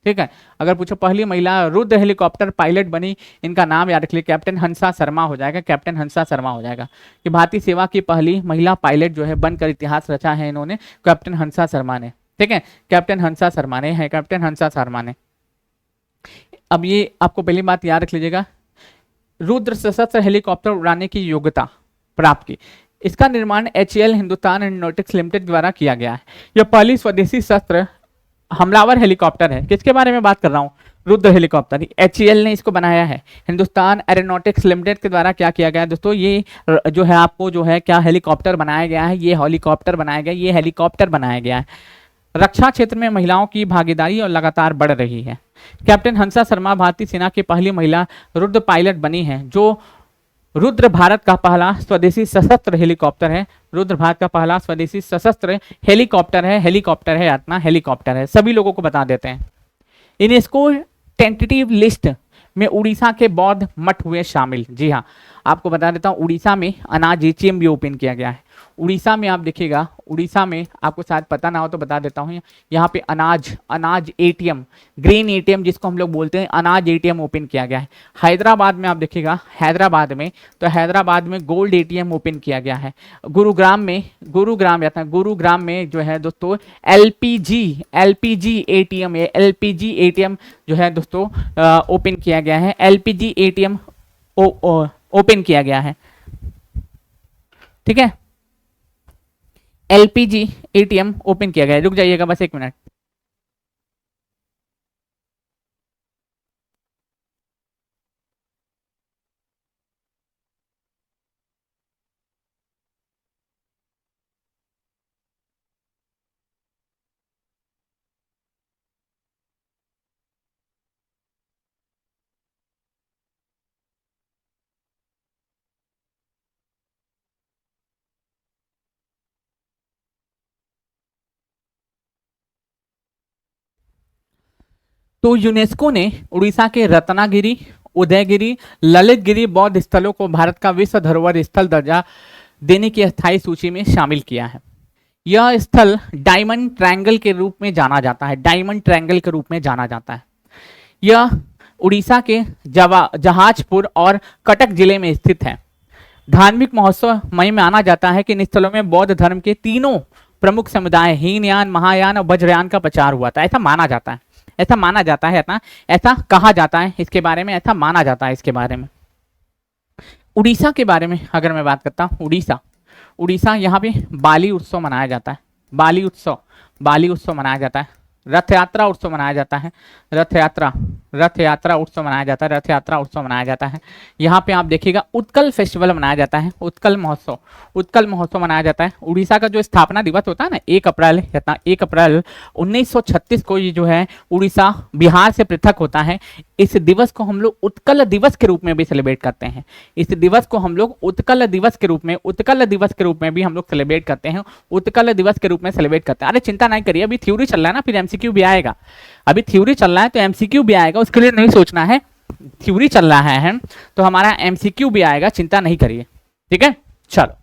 ठीक है, अगर पूछो पहली महिला रुद्र हेलीकॉप्टर पायलट बनी, इनका नाम याद रख लीजिए कैप्टन हंसा शर्मा हो जाएगा, कैप्टन हंसा शर्मा हो जाएगा। कि भारतीय सेवा की पहली महिला पायलट जो है बनकर इतिहास रचा है इन्होंने, कैप्टन हंसा शर्मा ने, ठीक है, कैप्टन हंसा शर्मा ने है, कैप्टन हंसा शर्मा ने। अब ये आपको पहली बात याद रख लीजिएगा, रुद्र सशस्त्र हेलीकॉप्टर उड़ाने की योग्यता प्राप्त की। इसका निर्माण HAL हिंदुस्तान एरोनॉटिक्स लिमिटेड द्वारा किया गया है। यह पहली स्वदेशी शस्त्र हमलावर हेलीकॉप्टर है। किसके बारे में बात कर रहा हूँ? रुद्र हेलीकॉप्टर। HAL ने इसको बनाया है, हिंदुस्तान एरोनॉटिक्स लिमिटेड के द्वारा क्या किया गया है दोस्तों? ये जो है आपको जो है क्या हेलीकॉप्टर बनाया गया है, ये हेलीकॉप्टर बनाया गया है। रक्षा क्षेत्र में महिलाओं की भागीदारी और लगातार बढ़ रही है। कैप्टन हंसा शर्मा भारतीय सेना की पहली महिला रुद्र पायलट बनी है, जो रुद्र भारत का पहला स्वदेशी सशस्त्र हेलीकॉप्टर है। रुद्र भारत का पहला स्वदेशी सशस्त्र हेलीकॉप्टर है अपना हेलीकॉप्टर है। सभी लोगों को बता देते हैं। यूनेस्को टेंटेटिव लिस्ट में उड़ीसा के बौद्ध मठ हुए शामिल। जी हाँ, आपको बता देता हूँ उड़ीसा में अनाज एटीएम भी ओपन किया गया है। उड़ीसा में आप देखिएगा, उड़ीसा में आपको शायद पता ना हो तो बता देता हूँ, यहाँ पे अनाज एटीएम, ग्रेन एटीएम जिसको हम लोग बोलते हैं, अनाज एटीएम ओपन किया गया है। हैदराबाद में आप देखिएगा, हैदराबाद में तो हैदराबाद में गोल्ड एटीएम ओपन किया गया है। गुरुग्राम में जो है दोस्तों एलपीजी एटीएम जो है दोस्तों ओपन किया गया है। एलपीजी एटीएम ओपन किया गया है, ठीक है, एलपीजी एटीएम ओपन किया गया है। रुक जाइएगा बस 1 मिनट। तो यूनेस्को ने उड़ीसा के रत्नागिरी, उदयगिरी, ललितगिरी बौद्ध स्थलों को भारत का विश्व धरोहर स्थल दर्जा देने की अस्थायी सूची में शामिल किया है। यह स्थल डायमंड ट्रायंगल के रूप में जाना जाता है, डायमंड ट्रायंगल के रूप में जाना जाता है। यह उड़ीसा के जहाजपुर और कटक जिले में स्थित है। धार्मिक महोत्सव में माना जाता है कि इन स्थलों में बौद्ध धर्म के तीनों प्रमुख समुदाय हीनयान, महायान और वज्रयान का प्रचार हुआ था, ऐसा माना जाता है, ऐसा माना जाता है ना, ऐसा कहा जाता है इसके बारे में, ऐसा माना जाता है इसके बारे में। उड़ीसा के बारे में अगर मैं बात करता हूँ, उड़ीसा यहाँ पे बाली उत्सव मनाया जाता है, बाली उत्सव मनाया जाता है। रथ यात्रा उत्सव मनाया जाता है, रथ यात्रा उत्सव मनाया जाता है। यहाँ पे आप देखिएगा उत्कल फेस्टिवल मनाया जाता है, उत्कल महोत्सव मनाया जाता है। उड़ीसा का जो स्थापना दिवस होता है ना, 1 अप्रैल 1936 को ये जो है उड़ीसा बिहार से पृथक होता है। इस दिवस को हम लोग उत्कल दिवस के रूप में भी सेलिब्रेट करते हैं। इस दिवस को हम लोग उत्कल दिवस के रूप में भी हम लोग सेलिब्रेट करते हैं, उत्कल दिवस के रूप में सेलिब्रेट करते हैं। अरे चिंता नहीं करिए, अभी थ्योरी चल रहा है ना, फिर एमसीक्यू भी आएगा। अभी थ्योरी चल रहा है तो एमसीक्यू भी आएगा, उसके लिए नहीं सोचना है। थ्योरी चल रहा है तो हमारा एमसीक्यू भी आएगा, चिंता नहीं करिए, ठीक है। चलो,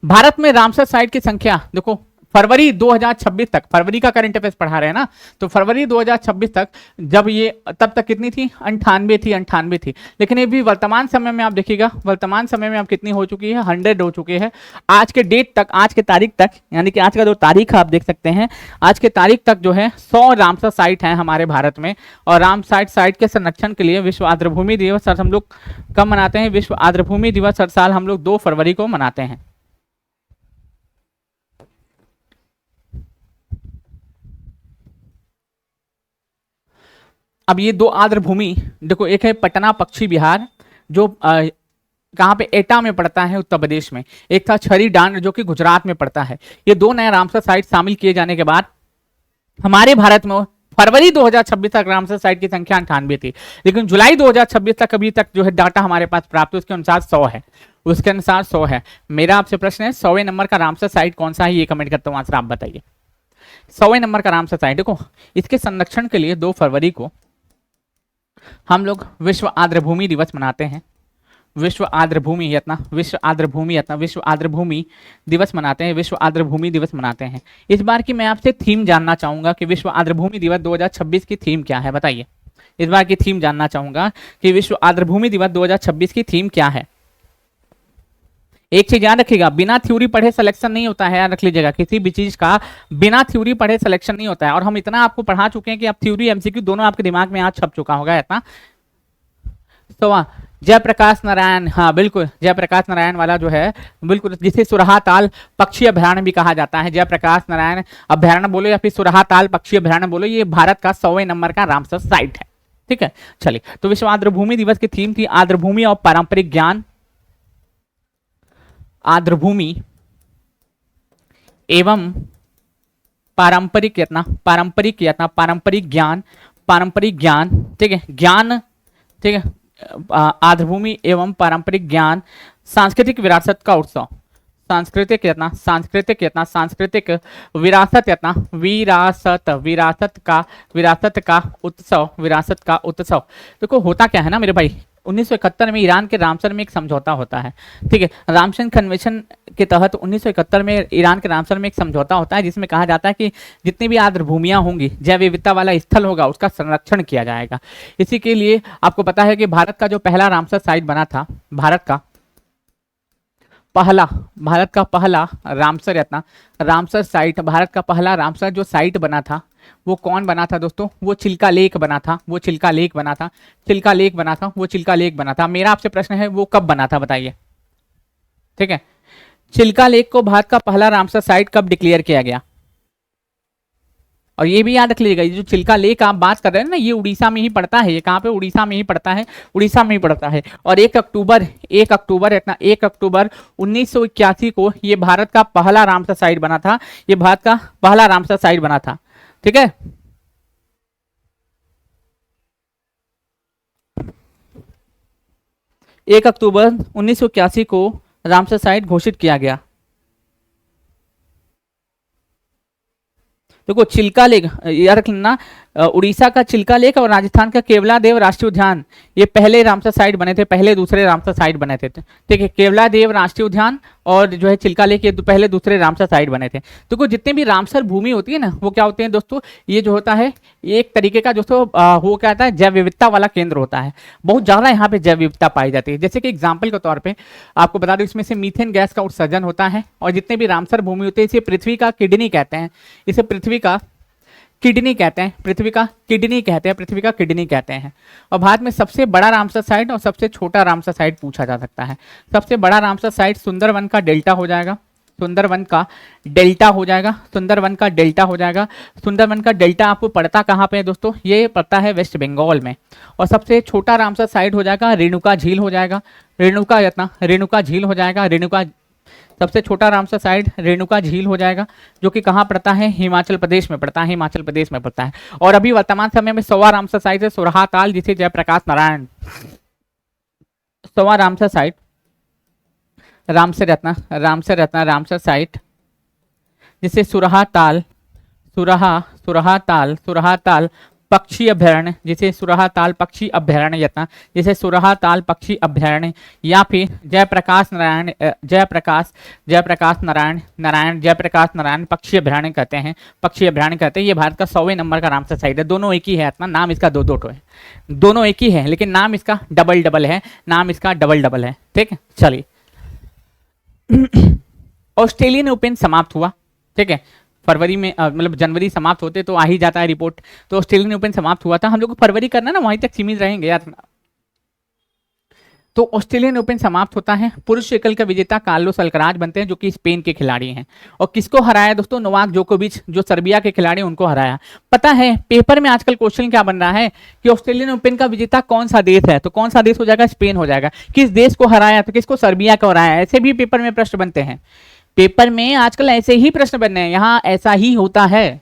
भारत में रामसर साइट की संख्या देखो, फरवरी 2026 तक, फरवरी का करंट अफेयर्स पढ़ा रहे हैं ना, तो फरवरी 2026 तक जब ये, तब तक कितनी थी, 98 थी। लेकिन ये भी वर्तमान समय में आप देखिएगा, वर्तमान समय में आप कितनी हो चुकी है, 100 हो चुकी है। आज के डेट तक, आज के तारीख तक, यानी कि आज का जो तारीख है आप देख सकते हैं, आज के तारीख तक जो है 100 रामसर साइट है हमारे भारत में। और रामसर साइट के संरक्षण के लिए विश्व आर्द्रभूमि दिवस हम लोग कब मनाते हैं, विश्व आर्द्रभूमि दिवस हर साल हम लोग 2 फरवरी को मनाते हैं। अब ये 2 आर्द्रभूमि देखो, एक है पटना पक्षी विहार जो कहाँ पे, एटा में पड़ता है उत्तर प्रदेश में, एक था छरी डांड जो कि गुजरात में पड़ता है। ये 2 नए रामसर साइट शामिल किए जाने के बाद हमारे भारत में फरवरी 2026 तक रामसर साइट की संख्या 98 थी। लेकिन जुलाई 2026 तक अभी तक जो है डाटा हमारे पास प्राप्त है, उसके अनुसार 100 है, उसके अनुसार 100 है। मेरा आपसे प्रश्न है, 100वें नंबर का रामसर साइट कौन सा है, ये कमेंट करता हूँ, आंसर आप बताइए। 100वें नंबर का रामसर साइट, देखो इसके संरक्षण के लिए 2 फरवरी को हम लोग विश्व आर्द्रभूमि दिवस मनाते हैं। विश्व आर्द्रभूमि दिवस मनाते हैं, विश्व आर्द्रभूमि दिवस मनाते हैं। इस बार की मैं आपसे थीम जानना चाहूंगा कि विश्व आर्द्रभूमि दिवस 2026 की थीम क्या है, बताइए। इस बार की थीम जानना चाहूंगा कि विश्व आर्द्रभूमि दिवस 2026 की थीम क्या है। एक चीज याद रखिएगा, बिना थ्योरी पढ़े सिलेक्शन नहीं होता है, याद रख लीजिएगा, किसी भी चीज का बिना थ्योरी पढ़े सिलेक्शन नहीं होता है। और हम इतना आपको पढ़ा चुके हैं कि अब थ्योरी एमसीक्यू दोनों आपके दिमाग में आज छप चुका होगा इतना। तो जयप्रकाश नारायण, हाँ बिल्कुल, जयप्रकाश नारायण वाला जो है, बिल्कुल, जिसे सुरहाताल पक्षी अभ्यारण्य भी कहा जाता है, जयप्रकाश नारायण अभ्यारण्य बोलो या फिर सुरहाताल पक्षी अभ्यारण्य बोलो, ये भारत का 100वें नंबर का रामसर साइट है, ठीक है। चलिए, तो विश्व आर्द्रभूमि दिवस की थीम थी आर्द्रभूमि और पारंपरिक ज्ञान, आर्द्रभूमि एवं पारंपरिक ज्ञान, ठीक है, ज्ञान, ठीक है, आर्द्रभूमि एवं पारंपरिक ज्ञान, सांस्कृतिक विरासत का उत्सव, सांस्कृतिक विरासत यत्न विरासत का उत्सव। देखो होता क्या है ना मेरे भाई, 1971 में ईरान के रामसर में एक समझौता होता है। ठीक है, रामसन कन्वेंशन के तहत 1971 में ईरान के रामसर में एक समझौता होता है जिसमें कहा जाता है कि जितनी भी आर्द्र भूमियां होंगी, जैव विविधता वाला स्थल होगा, उसका संरक्षण किया जाएगा। इसी के लिए आपको पता है कि भारत का जो पहला रामसर साइट बना था, भारत का पहला रामसर यत्न रामसर साइट, भारत का पहला रामसर जो साइट बना था वो कौन बना था दोस्तों? वो चिल्का लेक बना था, मेरा आपसे प्रश्न है वो कब बना था बताइए। ठीक है, चिल्का लेक को भारत का पहला रामसर साइट कब डिक्लेयर किया गया? और ये भी याद रख लीजिएगा, ये जो चिल्का लेक आप बात कर रहे हैं ना, ये उड़ीसा में ही पड़ता है। ये कहाँ पे? उड़ीसा में ही पड़ता है, उड़ीसा में ही पड़ता है। और 1 अक्टूबर 1981 को ये भारत का पहला रामसर साइट बना था। ये भारत का पहला रामसर साइट बना था। ठीक है, एक अक्टूबर 1981 को रामसर साइट घोषित किया गया। देखो चिल्का लेक याद रखना, उड़ीसा का चिल्का लेक और राजस्थान का केवलादेव राष्ट्रीय उद्यान, ये पहले रामसर साइट बने थे, पहले दूसरे रामसर साइट बने थे। ठीक है, केवलादेव राष्ट्रीय उद्यान और जो है चिल्का लेक, ये पहले दूसरे रामसर साइट बने थे। तो जितने भी रामसर भूमि होती है ना, वो क्या होते हैं दोस्तों? ये जो होता है ये एक तरीके का दोस्तों वो क्या होता है, जैव विविधता वाला केंद्र होता है। बहुत ज्यादा यहाँ पे जैव विविधता पाई जाती है। जैसे कि एग्जाम्पल के तौर पर आपको बता दूं, इसमें से मीथेन गैस का उत्सर्जन होता है। और जितने भी रामसर भूमि होते हैं इसे पृथ्वी का किडनी कहते हैं, इसे पृथ्वी का किडनी कहते हैं, पृथ्वी का किडनी कहते हैं। और भारत में सबसे बड़ा रामसर साइट और सबसे छोटा रामसर साइट पूछा जा सकता है। सबसे बड़ा रामसर साइट सुंदरवन का डेल्टा हो जाएगा, सुंदरवन का डेल्टा आपको पड़ता कहाँ पे है दोस्तों? ये पड़ता है वेस्ट बंगाल में। और सबसे छोटा रामसर साइट हो जाएगा रेणुका झील हो जाएगा, सबसे छोटा रामसर साइट रेणुका झील हो जाएगा, जो कि कहाँ पड़ता है? हिमाचल प्रदेश में पड़ता है, और अभी वर्तमान समय में 100वां रामसर साइट है सुरहाताल, जिसे जयप्रकाश नारायण 100वां रामसर साइट रामसर साइट जिसे सुरहाताल पक्षी अभ्यारण्य, जिसे सुरहाताल पक्षी अभ्यारण्य या फिर जयप्रकाश नारायण पक्षी अभ्यारण्य कहते हैं। ये भारत का 100वें नंबर का रामसर साइट है। दोनों एक ही है, अपना नाम इसका दो है, दोनों एक ही है, लेकिन नाम इसका डबल है। ठीक है, चलिए ऑस्ट्रेलियन ओपन समाप्त हुआ। ठीक है, फरवरी में मतलब जनवरी समाप्त होते तो आ ही जाता है रिपोर्ट। तो ऑस्ट्रेलियन ओपन समाप्त हुआ था, हम लोग को फरवरी करना ना, वहीं तक सीमित रहेंगे यार। तो ऑस्ट्रेलियन ओपन समाप्त होता है, पुरुष एकल का विजेता कार्लोस अल्कराज बनते हैं, जो कि स्पेन के खिलाड़ी हैं। और किसको हराया दोस्तों? नोवाक जोकोविच, जो सर्बिया के खिलाड़ी, उनको हराया। पता है पेपर में आजकल क्वेश्चन क्या बन रहा है कि ऑस्ट्रेलियन ओपन का विजेता कौन सा देश है? तो कौन सा देश हो जाएगा? स्पेन हो जाएगा। किस देश को हराया? तो किसको? सर्बिया को हराया। ऐसे भी पेपर में प्रश्न बनते हैं, पेपर में आजकल ऐसे ही प्रश्न बन रहे हैं। यहाँ ऐसा ही होता है,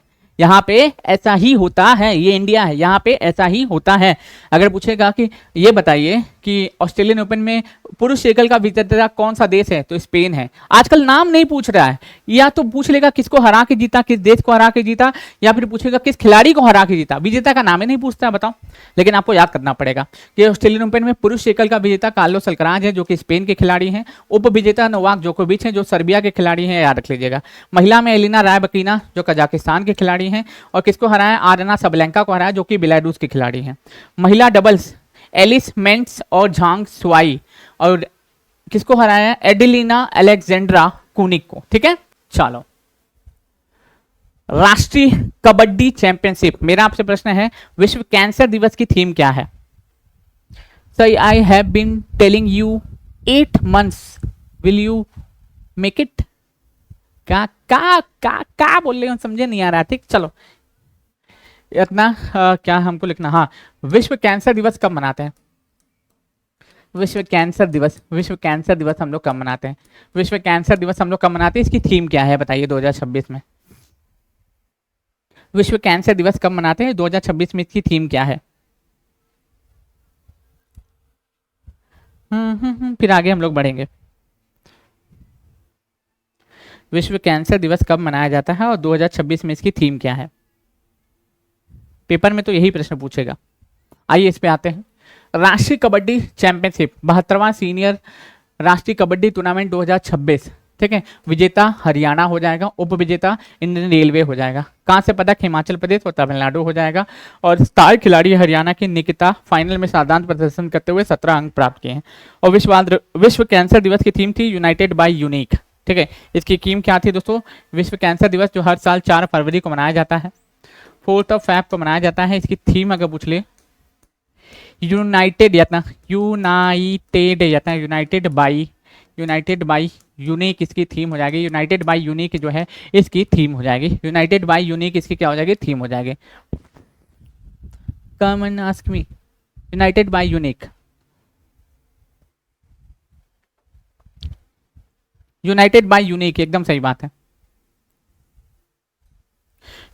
ये इंडिया है, यहाँ पे ऐसा ही होता है। अगर पूछेगा कि ये बताइए कि ऑस्ट्रेलियन ओपन में पुरुष एकल का विजेता कौन सा देश है, तो स्पेन है। आजकल नाम नहीं पूछ रहा है, या तो पूछ लेगा किसको हरा के जीता, किस देश को हरा के जीता, या फिर पूछेगा किस खिलाड़ी को हरा के जीता। विजेता का नाम ही नहीं पूछता, बताओ। लेकिन आपको याद करना पड़ेगा कि ऑस्ट्रेलियन ओपन में पुरुष एकल का विजेता कार्लोस अल्कराज है, जो कि स्पेन के खिलाड़ी हैं। उप विजेता नोवाक जोकोविच है, जो सर्बिया के खिलाड़ी हैं, याद रख लीजिएगा। महिला में एलिना रायबकीना, जो कजाकिस्तान के खिलाड़ी हैं। और किसको हराया? आरना सबलेंका को हराया, जो कि बेलारूस के खिलाड़ी हैं। महिला डबल्स एलिस मेंट्स और झांग स्वाई, और किसको हराया? एडिलिना अलेक्जेंड्रा कुनिक को। ठीक है, चलो राष्ट्रीय कबड्डी चैंपियनशिप। मेरा आपसे प्रश्न है, विश्व कैंसर दिवस की थीम क्या है? So I have been telling you 8 months, will you make it? का बोल रहे हो, समझे नहीं आ रहा। ठीक, चलो इतना क्या हमको लिखना। हाँ, विश्व कैंसर दिवस कब मनाते हैं? विश्व कैंसर दिवस हम लोग कब मनाते हैं? इसकी थीम क्या है बताइए 2026 में? विश्व कैंसर दिवस कब मनाते हैं 2026 में? इसकी थीम क्या है? फिर आगे हम लोग बढ़ेंगे। विश्व कैंसर दिवस कब मनाया जाता है और 2026 में इसकी थीम क्या है? पेपर में तो यही प्रश्न पूछेगा। आइए इस पे आते हैं। राष्ट्रीय कबड्डी चैंपियनशिप 72वां सीनियर राष्ट्रीय कबड्डी टूर्नामेंट 2026, ठीक है, विजेता हरियाणा हो जाएगा, उप विजेता इंडियन रेलवे हो जाएगा, कांस्य पदक हिमाचल प्रदेश और तमिलनाडु हो जाएगा, और स्टार खिलाड़ी हरियाणा की निकिता फाइनल में शानदार प्रदर्शन करते हुए 17 अंक प्राप्त किए हैं। और विश्व कैंसर दिवस की थीम थी यूनाइटेड बाय यूनिक, ठीक है। इसकी थीम क्या थी दोस्तों? विश्व कैंसर दिवस जो हर साल 4 फरवरी को मनाया जाता है, 4 फ़रवरी को मनाया जाता है। इसकी थीम अगर पूछ ले यूनाइटेड बाई यूनिक इसकी थीम हो जाएगी। यूनाइटेड बाय यूनिक जो है इसकी थीम हो जाएगी। यूनाइटेड बाय यूनिक इसकी क्या हो जाएगी? थीम हो जाएगी। Come and ask me. United by unique, united by unique एकदम सही बात है।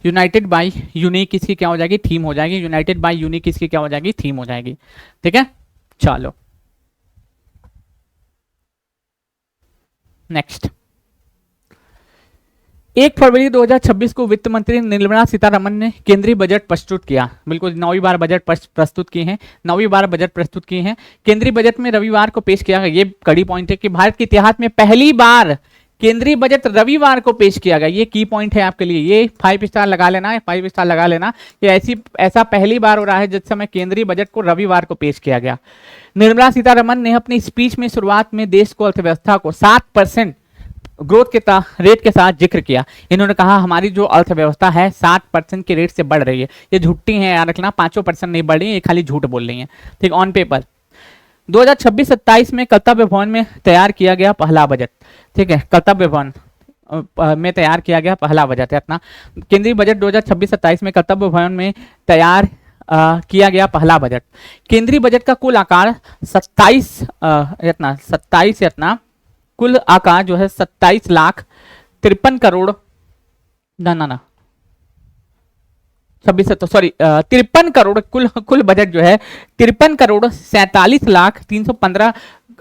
यूनाइटेड बाय यूनिक इसकी क्या हो जाएगी? थीम हो जाएगी। यूनाइटेड बाय यूनिक इसकी क्या हो जाएगी? थीम हो जाएगी, ठीक है। चलो नेक्स्ट। 1 फरवरी 2026 को वित्त मंत्री निर्मला सीतारमण ने केंद्रीय बजट प्रस्तुत किया। बिल्कुल 9वीं बार बजट प्रस्तुत किए हैं, 9वीं बार बजट प्रस्तुत किए हैं। केंद्रीय बजट में रविवार को पेश किया गया। ये कड़ी पॉइंट है कि भारत के इतिहास में पहली बार केंद्रीय बजट रविवार को पेश किया गया। ये की पॉइंट है आपके लिए, ये 5 स्टार लगा लेना है, 5 स्टार लगा लेना। ये ऐसा पहली बार हो रहा है जिस समय केंद्रीय बजट को रविवार को पेश किया गया। निर्मला सीतारमण ने अपनी स्पीच में शुरुआत में देश को अर्थव्यवस्था को 7% ग्रोथ के रेट के साथ जिक्र किया। इन्होंने कहा हमारी जो अर्थव्यवस्था है 7% के रेट से बढ़ रही है। ये झूठी है याद रखना, 5% नहीं बढ़ रही है, ये खाली झूठ बोल रही है, ठीक। ऑन पेपर 2026-27 में कर्तव्य भवन में तैयार किया गया पहला बजट, ठीक है। कर्तव्य भवन में तैयार किया गया पहला बजट है अपना। केंद्रीय बजट 2026-27 में कर्तव्य भवन में तैयार किया गया पहला बजट। केंद्रीय बजट का कुल आकार 27 कुल आकार जो है 27,53 करोड़ 53 करोड़ कुल बजट जो है 53 करोड़ 47,315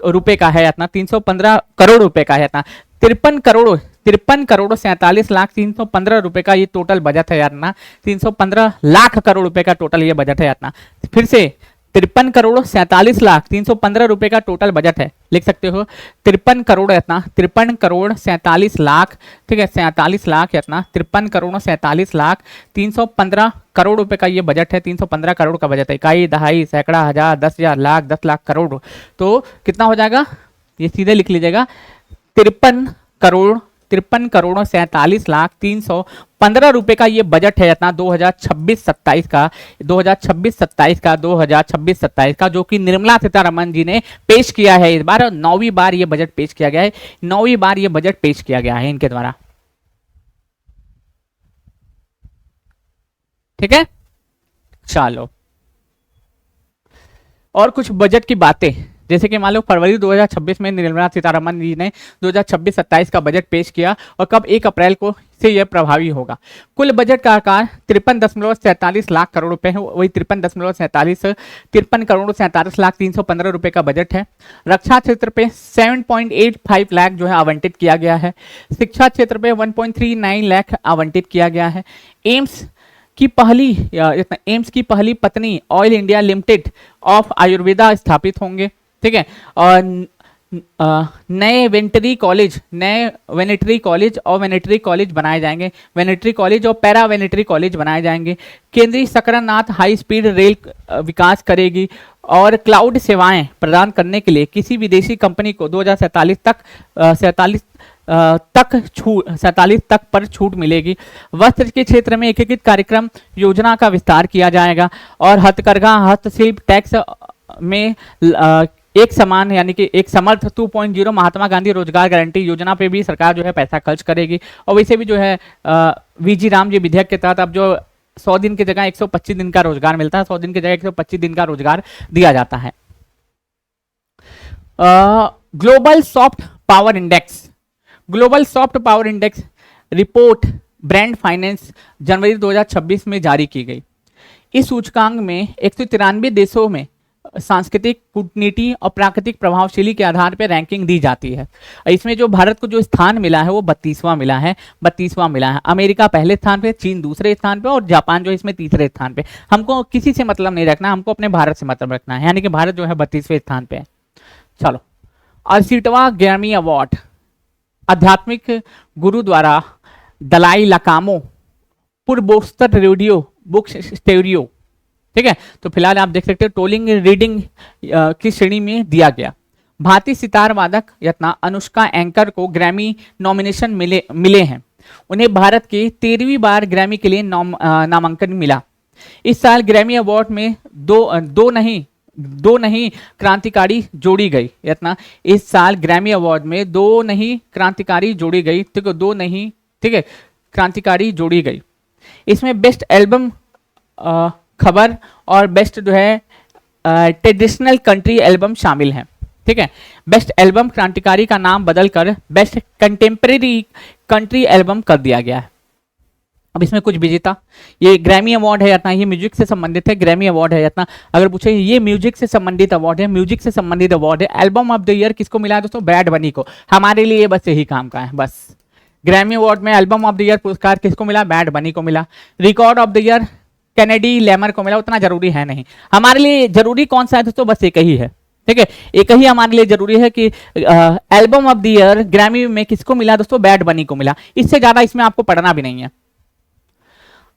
रुपए का है अपना, 315 करोड़ रुपए का है अपना। 53 करोड़ 47,315 रुपए का ये टोटल बजट है यार ना। 315 लाख करोड़ रुपए का टोटल ये बजट है यार ना। फिर से 53 करोड़ 47,315 रुपए का टोटल बजट है, लिख सकते हो। 53 करोड़ इतना, 53 करोड़ 47 लाख, ठीक है, 47 लाख इतना, 53 करोड़ 47 लाख 315 करोड़ रुपए का ये बजट है। 315 करोड़ का बजट है। इकाई, दहाई, सैकड़ा, हजार, 10,000, लाख, 10 लाख, करोड़। तो कितना हो जाएगा? ये सीधे लिख लीजिएगा 53 करोड़ 47 लाख 315 रुपए का ये बजट है इतना 2026-27 का जो कि निर्मला सीतारमण जी ने पेश किया है इस बार। 9वीं बार ये बजट पेश किया गया है, 9वीं बार ये बजट पेश किया गया है इनके द्वारा, ठीक है। चलो और कुछ बजट की बातें, जैसे कि मान लो फरवरी 2026 में निर्मला सीतारमण जी ने 2026-27 का बजट पेश किया और कब 1 अप्रैल को से यह प्रभावी होगा। कुल बजट का आकार 53.47 लाख करोड़ रुपए है, वही 53 करोड़ 47 लाख 315 रुपए का बजट है। रक्षा क्षेत्र पे 7.85 लाख जो है आवंटित किया गया है। शिक्षा क्षेत्र पे 1.39 लाख आवंटित किया गया है। एम्स की पहली पत्नी oil India limited of Ayurveda स्थापित होंगे, ठीक है। और नए वेटरनरी कॉलेज और वेटरनरी कॉलेज बनाए जाएंगे। वेटरनरी कॉलेज और पैरा वेटरनरी कॉलेज बनाए जाएंगे। केंद्रीय सकरानाथ हाई स्पीड रेल विकास करेगी और क्लाउड सेवाएं प्रदान करने के लिए किसी विदेशी कंपनी को 2047 तक पर छूट मिलेगी। वस्त्र के क्षेत्र में एकीकृत कार्यक्रम योजना का विस्तार किया जाएगा और हथकरघा हस्तशिल्प टैक्स में एक समान यानी कि एक समर्थ 2.0 महात्मा गांधी रोजगार गारंटी योजना पे भी सरकार जो है पैसा खर्च करेगी। और वैसे भी जो है वीजी राम जी विधेयक के तहत अब जो 100 दिन की जगह 125 दिन का रोजगार मिलता है, 100 दिन की जगह 125 दिन का रोजगार दिया जाता है। Global soft power index report Brand Finance जनवरी 2026 में जारी की गई। इस सूचकांक में 193 देशों में सांस्कृतिक, कूटनीति और प्राकृतिक प्रभावशीली के आधार पर रैंकिंग दी जाती है। इसमें जो भारत को जो स्थान मिला है वो 32वां मिला है, 32वां मिला है। अमेरिका पहले स्थान पे, चीन दूसरे स्थान पे और जापान जो इसमें तीसरे स्थान पे। हमको किसी से मतलब नहीं रखना, हमको अपने भारत से मतलब रखना है, यानी कि भारत जो है 32वें स्थान पे है। चलो, 68वां ग्रैमी अवार्ड आध्यात्मिक गुरु द्वारा दलाई लाकामो पूर्वोत्तर रेडियो बुक स्टूडियो, ठीक है। तो फिलहाल आप देख सकते हो टोलिंग रीडिंग की श्रेणी में दिया गया। भारतीय सितार वादक यत्ना अनुष्का एंकर को ग्रैमी नॉमिनेशन मिले हैं। उन्हें भारत की 13वीं बार ग्रैमी के लिए नामांकन मिला। इस साल ग्रैमी अवार्ड में दो नहीं क्रांतिकारी जोड़ी गई। यत्ना इस साल ग्रैमी अवार्ड में दो नहीं क्रांतिकारी जोड़ी गई, ठीक है, दो नहीं, ठीक है, क्रांतिकारी जोड़ी गई। इसमें बेस्ट एल्बम खबर और बेस्ट जो है ट्रेडिशनल कंट्री एल्बम शामिल हैं, ठीक है। बेस्ट एल्बम क्रांतिकारी का नाम बदलकर बेस्ट कंटेम्प्रेरी कंट्री एल्बम कर दिया गया है। अब इसमें कुछ विजेता, ये ग्रैमी अवार्ड है इतना, ये म्यूजिक से संबंधित है, ग्रैमी अवार्ड है इतना। अगर पूछे ये म्यूजिक से संबंधित अवार्ड है, म्यूजिक से संबंधित अवार्ड है। एल्बम ऑफ द ईयर किसको मिला है दोस्तों? बैड बनी को। हमारे लिए बस यही काम का है, बस ग्रैमी अवार्ड में एल्बम ऑफ द ईयर पुरस्कार किसको मिला? बैड बनी को मिला। Record of the year Kennedy Lamar को मिला। उतना जरूरी है नहीं, हमारे लिए जरूरी कौन सा है दोस्तों? बस एक ही है, ठीक है, एक ही हमारे लिए जरूरी है कि album of the year Grammy में किसको मिला दोस्तों? बैड बनी को मिला। इससे ज्यादा इसमें आपको पढ़ना भी नहीं है।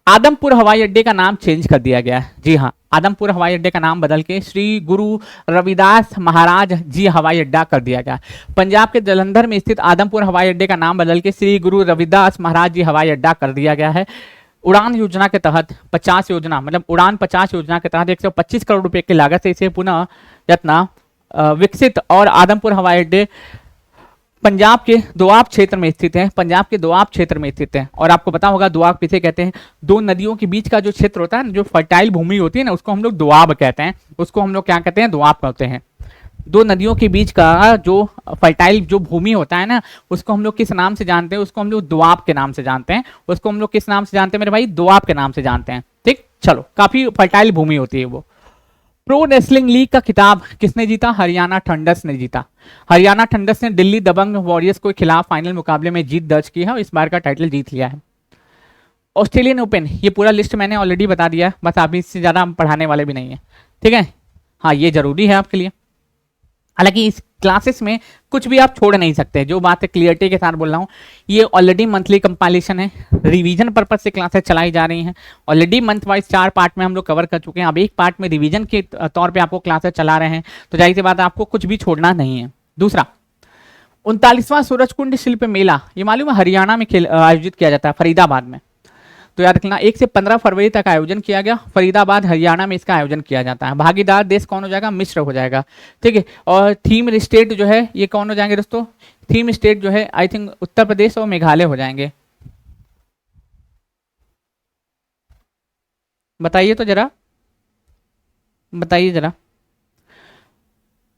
आदमपुर हवाई अड्डे का नाम चेंज कर दिया गया है। जी हाँ, आदमपुर हवाई अड्डे का नाम बदल के श्री गुरु रविदास महाराज जी हवाई अड्डा कर दिया गया। पंजाब के जलंधर में स्थित आदमपुर हवाई अड्डे का नाम बदल के श्री गुरु रविदास महाराज जी हवाई अड्डा कर दिया गया है। उड़ान योजना के तहत 50 योजना, मतलब उड़ान 50 योजना के तहत 125 करोड़ रुपए की लागत से इसे पुनः यत्ना विकसित और आदमपुर हवाई अड्डे पंजाब के दोआब क्षेत्र में स्थित है। पंजाब के दोआब क्षेत्र में स्थित है। और आपको पता होगा दोआब किसे कहते हैं? दो नदियों के बीच का जो क्षेत्र होता है, जो फर्टाइल भूमि होती है ना, उसको हम लोग दोआब कहते हैं। उसको हम लोग क्या कहते हैं? दोआब कहते हैं। दो नदियों के बीच का जो फर्टाइल जो भूमि होता है ना, उसको हम लोग किस नाम से जानते हैं? उसको हम लोग दोआब के नाम से जानते हैं। उसको हम लोग किस नाम से जानते हैं मेरे भाई? दोआब के नाम से जानते हैं, ठीक। चलो, काफी फर्टाइल भूमि होती है वो। प्रो रेसलिंग लीग का खिताब किसने जीता? हरियाणा थंडर्स ने जीता। हरियाणा थंडर्स ने दिल्ली दबंग वॉरियर्स के खिलाफ फाइनल मुकाबले में जीत दर्ज की है और इस बार का टाइटल जीत लिया है। ऑस्ट्रेलियन ओपन, ये पूरा लिस्ट मैंने ऑलरेडी बता दिया है, बस आप इससे ज्यादा पढ़ाने वाले भी नहीं है, ठीक है। हाँ, ये जरूरी है आपके लिए। हालांकि इस क्लासेस में कुछ भी आप छोड़ नहीं सकते, जो बात है क्लियरिटी के साथ बोल रहा हूँ। ये ऑलरेडी मंथली कंपाइलेशन है, रिवीजन पर्पज से क्लासेस चलाई जा रही हैं। ऑलरेडी मंथ वाइज 4 पार्ट में हम लोग कवर कर चुके हैं। अब एक पार्ट में रिवीजन के तौर पे आपको क्लासेस चला रहे हैं, तो जाहिर सी बात है आपको कुछ भी छोड़ना नहीं है। दूसरा, 39वां सूरजकुंड शिल्प मेला, ये मालूम है हरियाणा में आयोजित किया जाता है, फरीदाबाद में। तो याद रखना 1 से 15 फरवरी तक आयोजन किया गया। फरीदाबाद हरियाणा में इसका आयोजन किया जाता है। भागीदार देश कौन हो जाएगा? मिस्र हो जाएगा, ठीक है। और थीम स्टेट जो है ये कौन हो जाएंगे दोस्तों? थीम स्टेट जो है आई थिंक उत्तर प्रदेश और मेघालय हो जाएंगे। बताइए तो जरा, बताइए जरा।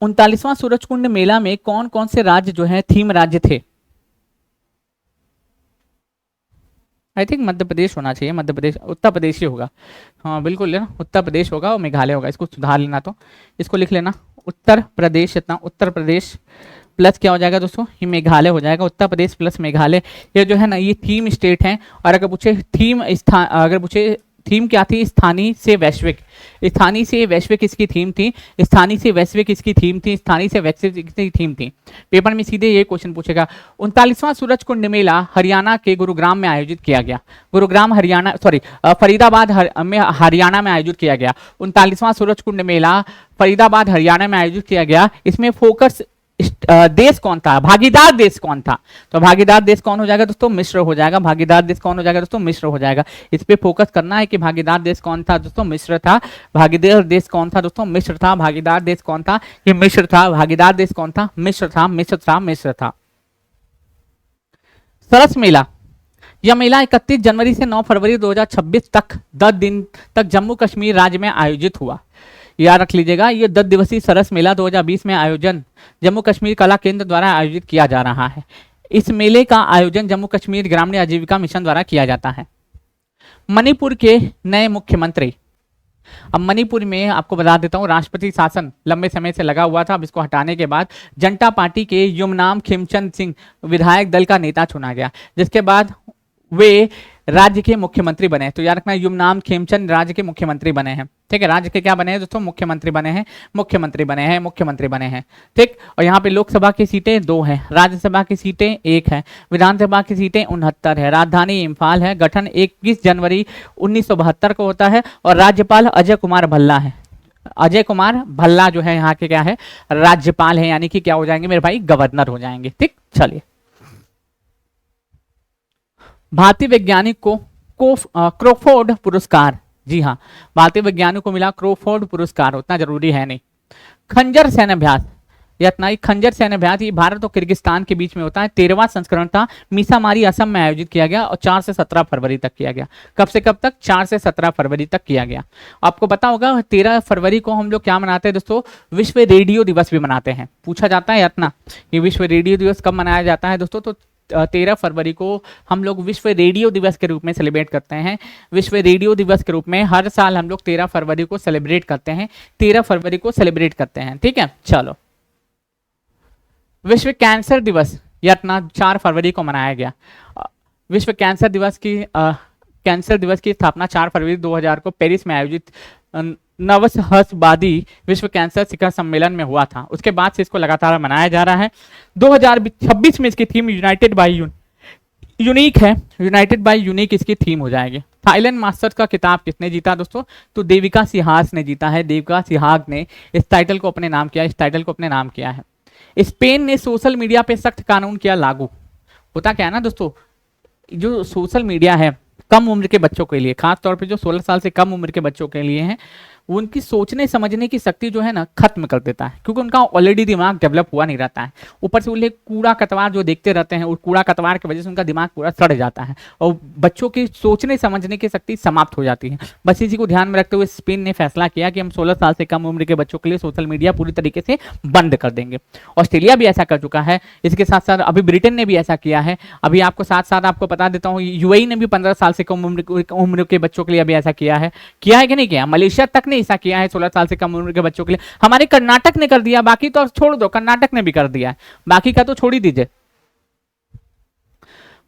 39वां सूरजकुंड मेला में कौन कौन से राज्य जो है थीम राज्य थे? आई थिंक मध्य प्रदेश होना चाहिए, मध्य प्रदेश, उत्तर प्रदेश ही होगा। हाँ बिल्कुल लेना, उत्तर प्रदेश होगा और मेघालय होगा। इसको सुधार लेना, तो इसको लिख लेना उत्तर प्रदेश, इतना उत्तर प्रदेश प्लस क्या हो जाएगा दोस्तों? ये मेघालय हो जाएगा। उत्तर प्रदेश प्लस मेघालय, ये जो है ना ये थीम स्टेट है। और अगर पूछे थीम स्थान, अगर पूछे थीम क्या थी? स्थानीय से वैश्विक। स्थानीय से वैश्विक इसकी थीम थी। स्थानीय से वैश्विक इसकी थीम थी। स्थानीय से वैश्विक इसकी थीम थी। पेपर में सीधे ये क्वेश्चन पूछेगा। 39वां सूरजकुंड मेला हरियाणा के गुरुग्राम में आयोजित किया गया। गुरुग्राम हरियाणा, सॉरी फरीदाबाद में हरियाणा में आयोजित किया गया। 39वां सूरजकुंड मेला फरीदाबाद हरियाणा में आयोजित किया गया। इसमें फोकस देश कौन था? भागीदार देश कौन था? तो भागीदार देश कौन हो जाएगा दोस्तों? मिस्र हो जाएगा। भागीदार देश कौन हो जाएगा दोस्तों? मिस्र हो जाएगा। इस पे फोकस करना है कि भागीदार देश कौन था दोस्तों? मिस्र था। भागीदार देश कौन था दोस्तों? मिस्र था। भागीदार देश कौन था? ये मिस्र था। भागीदार देश कौन था? मिस्र था, मिस्र था, मिस्र था। सरस मेला, यह मेला 31 जनवरी से 9 फरवरी 2026 तक 10 दिन तक जम्मू कश्मीर राज्य में आयोजित हुआ। याद रख लीजिएगा, ये 10 दिवसीय सरस मेला 2020 में आयोजन जम्मू कश्मीर कला केंद्र द्वारा आयोजित किया जा रहा है। इस मेले का आयोजन जम्मू कश्मीर ग्रामीण आजीविका मिशन द्वारा किया जाता है। मणिपुर के नए मुख्यमंत्री, अब मणिपुर में आपको बता देता हूँ, राष्ट्रपति शासन लंबे समय से लगा हुआ था। अब इसको हटाने के बाद जनता पार्टी के युमनाम खिमचंद सिंह विधायक दल का नेता चुना गया, जिसके बाद वे राज्य के मुख्यमंत्री बने। तो याद रखना, युमनाम खेमचंद राज्य के मुख्यमंत्री बने हैं। ठीक है, राज्य के क्या बने हैं दोस्तों? मुख्यमंत्री बने हैं, मुख्यमंत्री बने हैं, मुख्यमंत्री बने हैं। ठीक, और यहाँ पे लोकसभा की सीटें 2 हैं, राज्यसभा की सीटें 1 है, विधानसभा की सीटें 69 है। राजधानी इम्फाल है। गठन 21 जनवरी 1972 को होता है और राज्यपाल अजय कुमार भल्ला है। अजय कुमार भल्ला जो है यहाँ के क्या है? राज्यपाल है, यानी कि क्या हो जाएंगे मेरे भाई? गवर्नर हो जाएंगे। ठीक, चलिए। भारतीय वैज्ञानिक को क्रोफोर्ड पुरस्कार, जी हाँ, भारतीय वैज्ञानिक को मिला क्रोफोर्ड पुरस्कार, उतना जरूरी है नहीं। खंजर सैन्याभ्यास, या इतना ही। खंजर सैन्याभ्यास ये भारत और किर्गिस्तान के बीच में होता है। 13वां संस्करण था, मीसामारी असम में आयोजित किया गया और 4 से 17 फरवरी तक किया गया। कब से कब तक? 4 से 17 फरवरी तक किया गया। आपको पता होगा 13 फरवरी को हम लोग क्या मनाते हैं दोस्तों? विश्व रेडियो दिवस भी मनाते हैं। पूछा जाता है इतना कि विश्व रेडियो दिवस कब मनाया जाता है दोस्तों? तो 13 फरवरी को हम लोग विश्व रेडियो दिवस के रूप में सेलिब्रेट करते हैं। विश्व रेडियो दिवस के रूप में हर साल हम लोग 13 फरवरी को सेलिब्रेट करते हैं। 13 फरवरी को सेलिब्रेट करते हैं। ठीक है, चलो। विश्व कैंसर दिवस यह अपना 4 फरवरी को मनाया गया। विश्व कैंसर दिवस की स्थापना 4 फरवरी 2000 को पेरिस में आयोजित नवसहस्रवादी विश्व कैंसर शिखर सम्मेलन में हुआ था। उसके बाद से इसको लगातार मनाया जा रहा है। 2026 में इसकी थीम यूनाइटेड बाय यूनिक है। यूनाइटेड बाय यूनिक इसकी थीम हो जाएगी। थाईलैंड मास्टर्स का खिताब किसने जीता दोस्तों? तो देविका सिहाग ने जीता है। देविका सिहाग ने इस टाइटल को अपने नाम किया है। स्पेन ने सोशल मीडिया पे सख्त कानून किया लागू। होता क्या है ना दोस्तों, जो सोशल मीडिया है कम उम्र के बच्चों के लिए, खास तौर पे जो 16 साल से कम उम्र के बच्चों के लिए है, उनकी सोचने समझने की शक्ति जो है ना खत्म कर देता है, क्योंकि उनका ऑलरेडी दिमाग डेवलप हुआ नहीं रहता है। ऊपर से उन्हें कूड़ा कतवार जो देखते रहते हैं, उस कूड़ा कतवार की वजह से उनका दिमाग पूरा सड़ जाता है और बच्चों की सोचने समझने की शक्ति समाप्त हो जाती है। बस इसी को ध्यान में रखते हुए स्पेन ने फैसला किया कि हम 16 साल से कम उम्र के बच्चों के लिए सोशल मीडिया पूरी तरीके से बंद कर देंगे। ऑस्ट्रेलिया भी ऐसा कर चुका है। इसके साथ साथ अभी ब्रिटेन ने भी ऐसा किया है। अभी आपको साथ साथ आपको बता देता हूँ, यूएई ने भी 15 साल से कम उम्र के बच्चों के लिए अभी ऐसा किया है कि नहीं किया? मलेशिया तक ने ऐसा किया है 16 साल से कम उम्र के बच्चों के लिए। हमारे कर्नाटक ने कर दिया, बाकी तो छोड़ दो, कर्नाटक ने भी कर दिया है, बाकी का तो छोड़ ही दीजिए।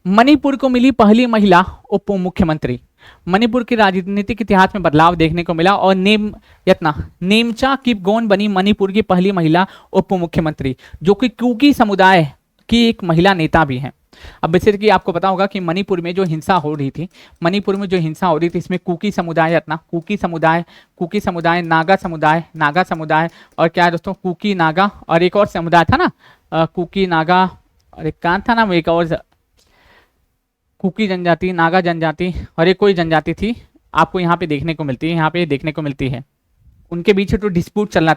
मणिपुर को मिली पहली महिला उप मुख्यमंत्री। मणिपुर के राजनीतिक इतिहास में बदलाव देखने को मिला और नेमचा किपगोन बनी मणिपुर की पहली महिला उप मुख्यमंत्री, जो कि कुकी समुदाय की एक महिला नेता भी हैं। अब वैसे कि आपको पता होगा कि मणिपुर में जो हिंसा हो रही थी, इसमें कुकी समुदाय, नागा समुदाय और क्या है दोस्तों, कुकी नागा और एक और समुदाय था ना, कुकी नागा और एक कौन था ना, एक और कुकी जनजाति, नागा जनजाति और एक कोई जनजाति थी, आपको यहाँ पे देखने को मिलती है। उनके बीच तो डिस्प्यूट चल रहा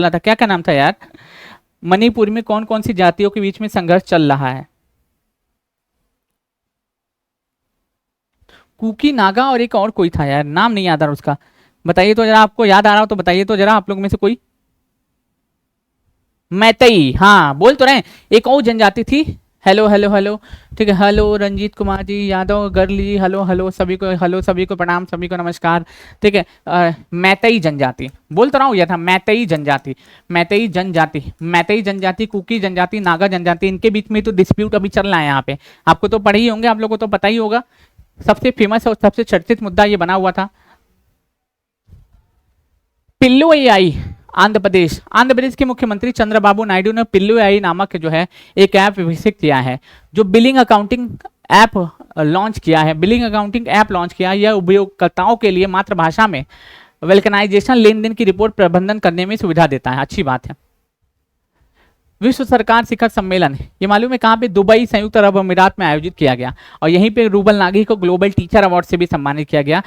था, क्या नाम था यार? मणिपुर में कौन कौन सी जातियों के बीच में संघर्ष चल रहा है? कुकी नागा और एक और कोई था यार, नाम नहीं याद आ रहा उसका। बताइए तो जरा, आपको याद आ रहा हो तो बताइए तो जरा, आप लोग में से कोई। मैतई, हाँ बोल तो रहे। एक और जनजाति थी। हेलो हेलो हेलो, ठीक है, हेलो रंजीत कुमार जी, यादव गर्ल जी, हेलो सभी को प्रणाम, सभी को नमस्कार। ठीक है, मैतई जनजाति बोल तो रहा हूँ, यह था मैतई जनजाति, कुकी जनजाति, नागा जनजाति, इनके बीच में तो डिस्प्यूट अभी चल रहा है यहाँ पे। आपको तो पढ़े ही होंगे, आप लोगों को तो पता ही होगा। सबसे फेमस और सबसे चर्चित मुद्दा ये बना हुआ था। पिल्लू एआई, आंध्र प्रदेश के मुख्यमंत्री चंद्रबाबू नायडू ने पिल्लू एआई नामक जो है एक ऐप विकसित किया है, जो बिलिंग अकाउंटिंग ऐप लॉन्च किया। यह उपयोगकर्ताओं के लिए मातृभाषा में वेल्कनाइजेशन, लेनदेन की रिपोर्ट प्रबंधन करने में सुविधा देता है। अच्छी बात है। विश्व सरकार शिखर सम्मेलन, ये मालूम है कहाँ पे? दुबई, संयुक्त अरब अमीरात में आयोजित किया गया और यहीं पे रूबल नागी को ग्लोबल टीचर अवार्ड से भी सम्मानित किया गया।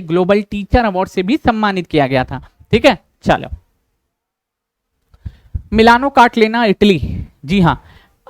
ग्लोबल टीचर अवार्ड से भी सम्मानित किया गया था। ठीक है, चलो। मिलानो कार्टलेना इटली, जी हाँ,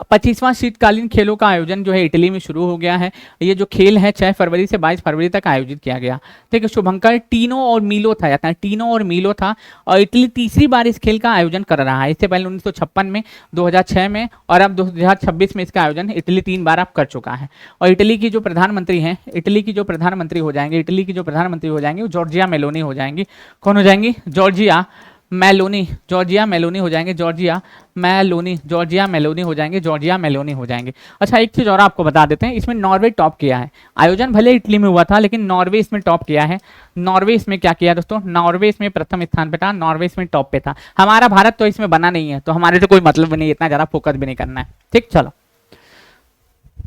25वां शीतकालीन खेलों का आयोजन जो है इटली में शुरू हो गया है। ये जो खेल है 6 फरवरी से 22 फरवरी तक आयोजित किया गया। ठीक है, शुभंकर टीनो और मीलो था, यानी टीनो और मीलो था, और इटली तीसरी बार इस खेल का आयोजन कर रहा है। इससे पहले 1956 में, 2006 में और अब 2026 में इसका आयोजन इटली 3 बार अब कर चुका है। और इटली की जो प्रधानमंत्री हैं, इटली की जो प्रधानमंत्री हो जाएंगे, इटली की जो प्रधानमंत्री हो जाएंगे वो जॉर्जिया मेलोनी हो जाएंगी। कौन हो जाएंगी? जॉर्जिया मेलोनी, जॉर्जिया मेलोनी हो जाएंगे, जॉर्जिया मेलोनी, जॉर्जिया मेलोनी हो जाएंगे, जॉर्जिया मेलोनी हो जाएंगे। अच्छा, एक चीज़ और आपको बता देते हैं, इसमें नॉर्वे टॉप किया है। आयोजन भले इटली में हुआ था, लेकिन नॉर्वे इसमें टॉप किया है। नॉर्वे इसमें क्या किया दोस्तों? नॉर्वे इसमें प्रथम स्थान पे था, नॉर्वे इसमें टॉप पे था। हमारा भारत तो इसमें बना नहीं है, तो हमारे तो कोई मतलब नहीं, इतना ज़्यादा फोकस भी नहीं करना है। ठीक, चलो।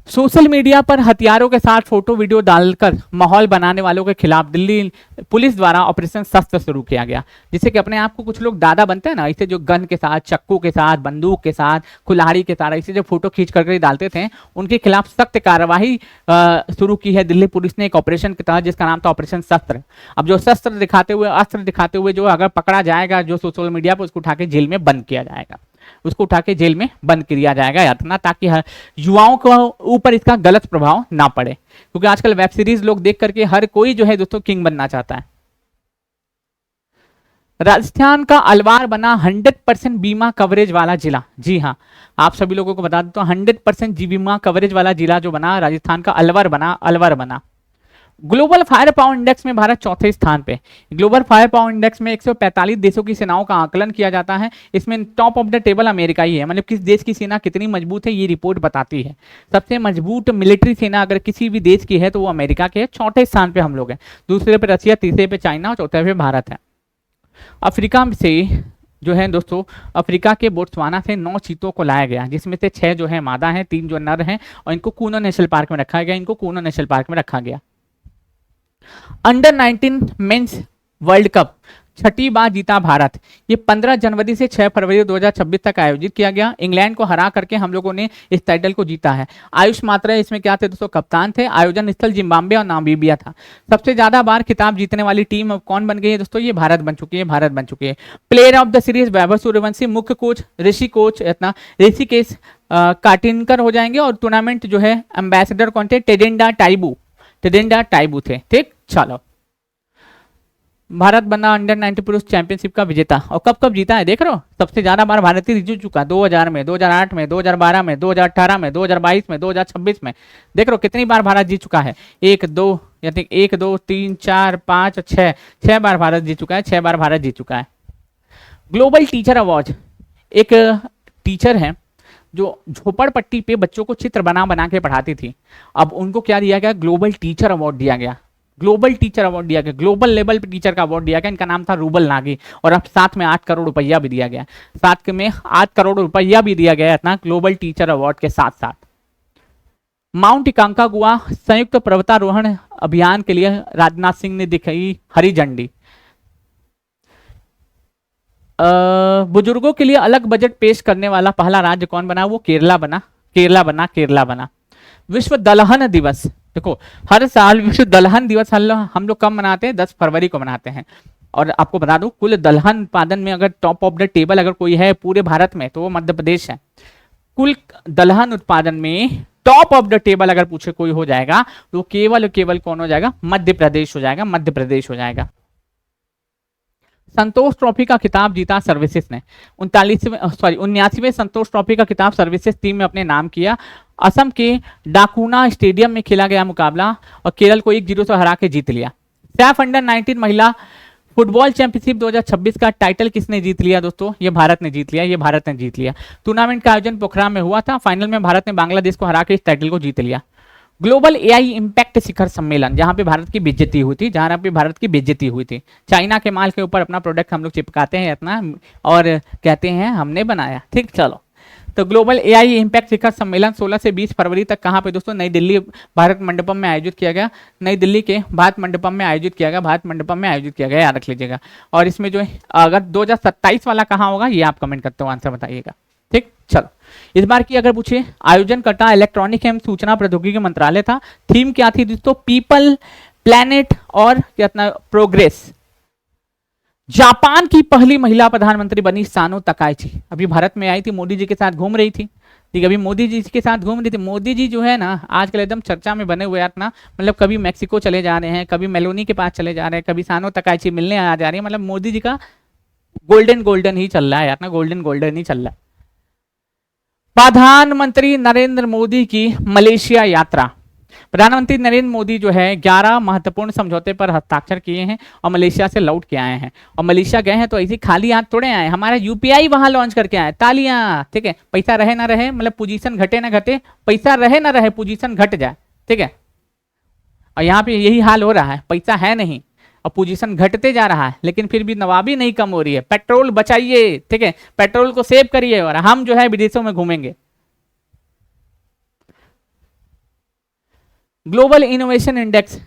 सोशल मीडिया पर हथियारों के साथ फोटो वीडियो डालकर माहौल बनाने वालों के खिलाफ दिल्ली पुलिस द्वारा ऑपरेशन शस्त्र शुरू किया गया। जिससे कि अपने आप को कुछ लोग दादा बनते हैं ना, इसे जो गन के साथ, चक्कू के साथ, बंदूक के साथ, कुल्हाड़ी के साथ इसे जो फोटो खींच करके डालते थे, उनके खिलाफ सख्त कार्रवाई शुरू की है दिल्ली पुलिस ने एक ऑपरेशन के तहत, जिसका नाम था ऑपरेशन शस्त्र। अब जो शस्त्र दिखाते हुए, अस्त्र दिखाते हुए जो अगर पकड़ा जाएगा जो सोशल मीडिया पर, उसको उठा के जेल में बंद किया जाएगा, उसको उठा के जेल में बंद किया जाएगा यातना, ताकि युवाओं को ऊपर इसका गलत प्रभाव ना पड़े। क्योंकि आजकल वेब सीरीज लोग देख करके हर कोई जो है दोस्तों किंग बनना चाहता है। राजस्थान का अलवार बना 100% बीमा कवरेज वाला जिला। जी हाँ, आप सभी लोगों को बता दें तो 100% बीमा कवरेज वाला जिला जो बना, राजस्थान का अलवर बना, अलवर बना। ग्लोबल फायर पावर इंडेक्स में भारत चौथे स्थान पे। ग्लोबल फायर पावर इंडेक्स में 145 देशों की सेनाओं का आकलन किया जाता है। इसमें top of the table America ही है, मतलब किस देश की सेना कितनी मजबूत है ये रिपोर्ट बताती है। सबसे मजबूत मिलिट्री सेना अगर किसी भी देश की है तो वो अमेरिका के है। चौथे स्थान पे हम लोग हैं, दूसरे पे रशिया, तीसरे पे चाइना और चौथे पे भारत है। अफ्रीका से जो है दोस्तों, अफ्रीका के बोट्सवाना से 9 चीतों को लाया गया, जिसमें से 6 जो है मादा हैं, 3 जो नर हैं, और इनको कूनो नेशनल पार्क में रखा गया, इनको कूनो नेशनल पार्क में रखा गया। अंडर 19 मेंस वर्ल्ड कप 6ठी बार जीता भारत। ये 15 जनवरी से 6 फरवरी 2026 तक आयोजित किया गया। इंग्लैंड को हरा करके हम लोगों ने इस टाइटल को जीता है। आयुष मात्रा इसमें क्या थे दोस्तों? कप्तान थे। आयोजन स्थल जिम्बाब्वे और नामीबिया था। सबसे ज्यादा बार खिताब जीतने वाली टीम अब कौन बन गई है दोस्तों? ये भारत बन चुकी है, भारत बन चुकी है। Player of the series Vaibhav Suryavanshi, मुख्य कोच ऋषिकेश काटिनकर हो जाएंगे, और टूर्नामेंट जो है एम्बेसडर कौन थे? टेडेंडा टाइबू थे। ठीक, चलो। भारत बना अंडर 19 पुरुष चैंपियनशिप का विजेता। और कब जीता है देख रहे हो? सबसे ज्यादा बार भारत ही जीत चुका, 2000 में, 2008 में, 2012 में, 2018 में, 2022 में, 2026 में। देख रहे हो कितनी बार भारत जीत चुका है? 1 2 3 4 5 6 बार भारत जीत चुका है, 6 बार भारत जीत चुका है। ग्लोबल टीचर अवार्ड, एक टीचर है जो झोपड़पट्टी पे बच्चों को चित्र बना के पढ़ाती थी। अब उनको क्या दिया गया? ग्लोबल टीचर अवार्ड दिया गया, ग्लोबल टीचर अवार्ड दिया गया, ग्लोबल लेवल पे टीचर का अवार्ड दिया गया। इनका नाम था रूबल नागी, और अब साथ में 8 करोड़ रुपया भी दिया गया, साथ में 8 करोड़ रुपया भी दिया गया इतना ग्लोबल टीचर अवार्ड के साथ साथ। माउंट कांकागुआ संयुक्त पर्वतारोहण अभियान के लिए राजनाथ सिंह ने दिखाई हरी झंडी। बुजुर्गों के लिए अलग बजट पेश करने वाला पहला राज्य कौन बना? वो केरला बना। विश्व दलहन दिवस, देखो हर साल विश्व दलहन दिवस हम लोग कब मनाते हैं? 10 फरवरी को मनाते हैं। और आपको बता दूं, कुल दलहन उत्पादन में अगर टॉप ऑफ द टेबल अगर कोई है पूरे भारत में तो वो मध्य प्रदेश है। कुल दलहन उत्पादन में टॉप ऑफ द टेबल अगर पूछे कोई हो जाएगा तो केवल कौन हो जाएगा? मध्य प्रदेश हो जाएगा। संतोष ट्रॉफी का खिताब जीता सर्विसेज ने। 79वें संतोष ट्रॉफी का खिताब सर्विसेज टीम में अपने नाम किया। असम के डाकुना स्टेडियम में खेला गया मुकाबला और केरल को 1-0 से हरा के जीत लिया। सैफ अंडर 19 महिला फुटबॉल चैंपियनशिप 2026 का टाइटल किसने जीत लिया दोस्तों? ये भारत ने जीत लिया। टूर्नामेंट का आयोजन पोखराम में हुआ था। फाइनल में भारत ने बांग्लादेश को हरा के इस टाइटल को जीत लिया। ग्लोबल एआई इंपैक्ट शिखर सम्मेलन, जहां पे भारत की बेइज्जती हुई थी, चाइना के माल के ऊपर अपना प्रोडक्ट हम लोग चिपकाते हैं इतना और कहते हैं हमने बनाया। ठीक, चलो। तो ग्लोबल एआई इंपैक्ट शिखर सम्मेलन 16 से 20 फरवरी तक कहां पे दोस्तों? नई दिल्ली भारत मंडपम में आयोजित किया गया। नई दिल्ली के भारत मंडपम में आयोजित किया गया, याद रख लीजिएगा। और इसमें जो है अगर 2027 वाला कहां होगा ये आप कमेंट करते हो, आंसर बताइएगा। ठीक, चलो। इस बार की अगर पूछे, आयोजनकर्ता इलेक्ट्रॉनिक एवं सूचना प्रौद्योगिकी मंत्रालय था। थीम क्या थी दोस्तों? पीपल, प्लैनेट और क्या प्रोग्रेस। जापान की पहली महिला प्रधानमंत्री बनी सानो तकाइची, अभी भारत में आई थी, मोदी जी के साथ घूम रही थी। ठीक है, अभी मोदी जी के साथ घूम रही थी। मोदी जी जो है ना आजकल एकदम चर्चा में बने हुए हैं ना, मतलब कभी मेक्सिको चले जा रहे हैं, कभी मेलोनी के पास चले जा रहे हैं, कभी सानो तकाइची मिलने आ जा रही है, मतलब मोदी जी का गोल्डन गोल्डन ही चल रहा है यार ना, गोल्डन गोल्डन ही चल रहा है। प्रधानमंत्री नरेंद्र मोदी की मलेशिया यात्रा। प्रधानमंत्री नरेंद्र मोदी जो है 11 महत्वपूर्ण समझौते पर हस्ताक्षर किए हैं और मलेशिया से लौट के आए हैं। और मलेशिया गए हैं तो ऐसी खाली हाथ थोड़े आए, हमारा यूपीआई वहां लॉन्च करके आए, तालियां। ठीक है, पैसा रहे ना रहे, मतलब पोजीशन घटे ना घटे, पैसा रहे ना रहे, पोजीशन घट जाए। ठीक है, और यहाँ पे यही हाल हो रहा है, पैसा है नहीं और पोजीशन घटते जा रहा है, लेकिन फिर भी नवाबी नहीं कम हो रही है। पेट्रोल बचाइए, ठीक है, पेट्रोल को सेव करिए और हम जो है विदेशों में घूमेंगे। ग्लोबल इनोवेशन इंडेक्स,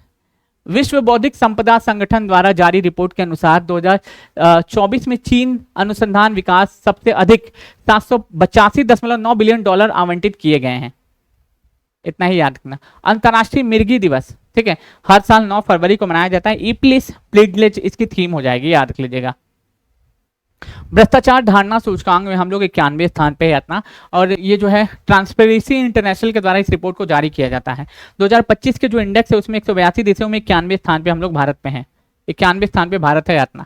विश्व बौद्धिक संपदा संगठन द्वारा जारी रिपोर्ट के अनुसार 2024 में चीन अनुसंधान विकास सबसे अधिक 782.9 बिलियन डॉलर आवंटित किए गए हैं। इतना ही याद रखना। अंतर्राष्ट्रीय मिर्गी दिवस, ठीक है, हर साल 9 फरवरी को मनाया जाता है। ईप्लिस प्रिविलेज इसकी थीम हो जाएगी, याद रख लीजिएगा। भ्रष्टाचार धारणा सूचकांक में हम लोग 91 स्थान पे है अपना, और ये जो है ट्रांसपेरेंसी इंटरनेशनल के द्वारा इस रिपोर्ट को जारी किया जाता है। 2025 के जो इंडेक्स है उसमें 182 देशों में 91 स्थान पे हम लोग भारत में हैं, 91 स्थान पे भारत है अपना।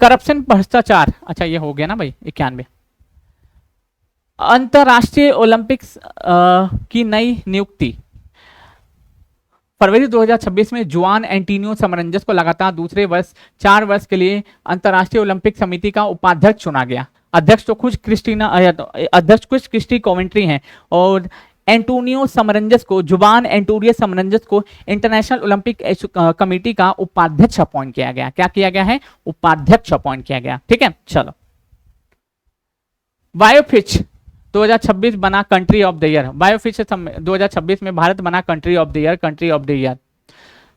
करप्शन भ्रष्टाचार, अच्छा ये हो गया ना भाई 91। अंतर्राष्ट्रीय ओलंपिक्स की नई नियुक्ति, फरवरी 2026 में जुआन एंटीनियो समरंजस को लगातार दूसरे वर्ष 4 वर्ष के लिए अंतर्राष्ट्रीय ओलंपिक समिति का उपाध्यक्ष चुना गया। अध्यक्ष तो कुछ क्रिस्टी कोवेंट्री हैं, और एंटोनियो समरंजस को, जुबान एंटोनियो समरंजस को इंटरनेशनल ओलंपिक कमेटी का उपाध्यक्ष अपॉइंट किया गया। क्या किया गया है? उपाध्यक्ष अपॉइंट किया गया। ठीक है, चलो। बायोफिच 2026 बना कंट्री ऑफ द ईयर। बायोफिच 2026 में भारत बना country of the year, country of the year.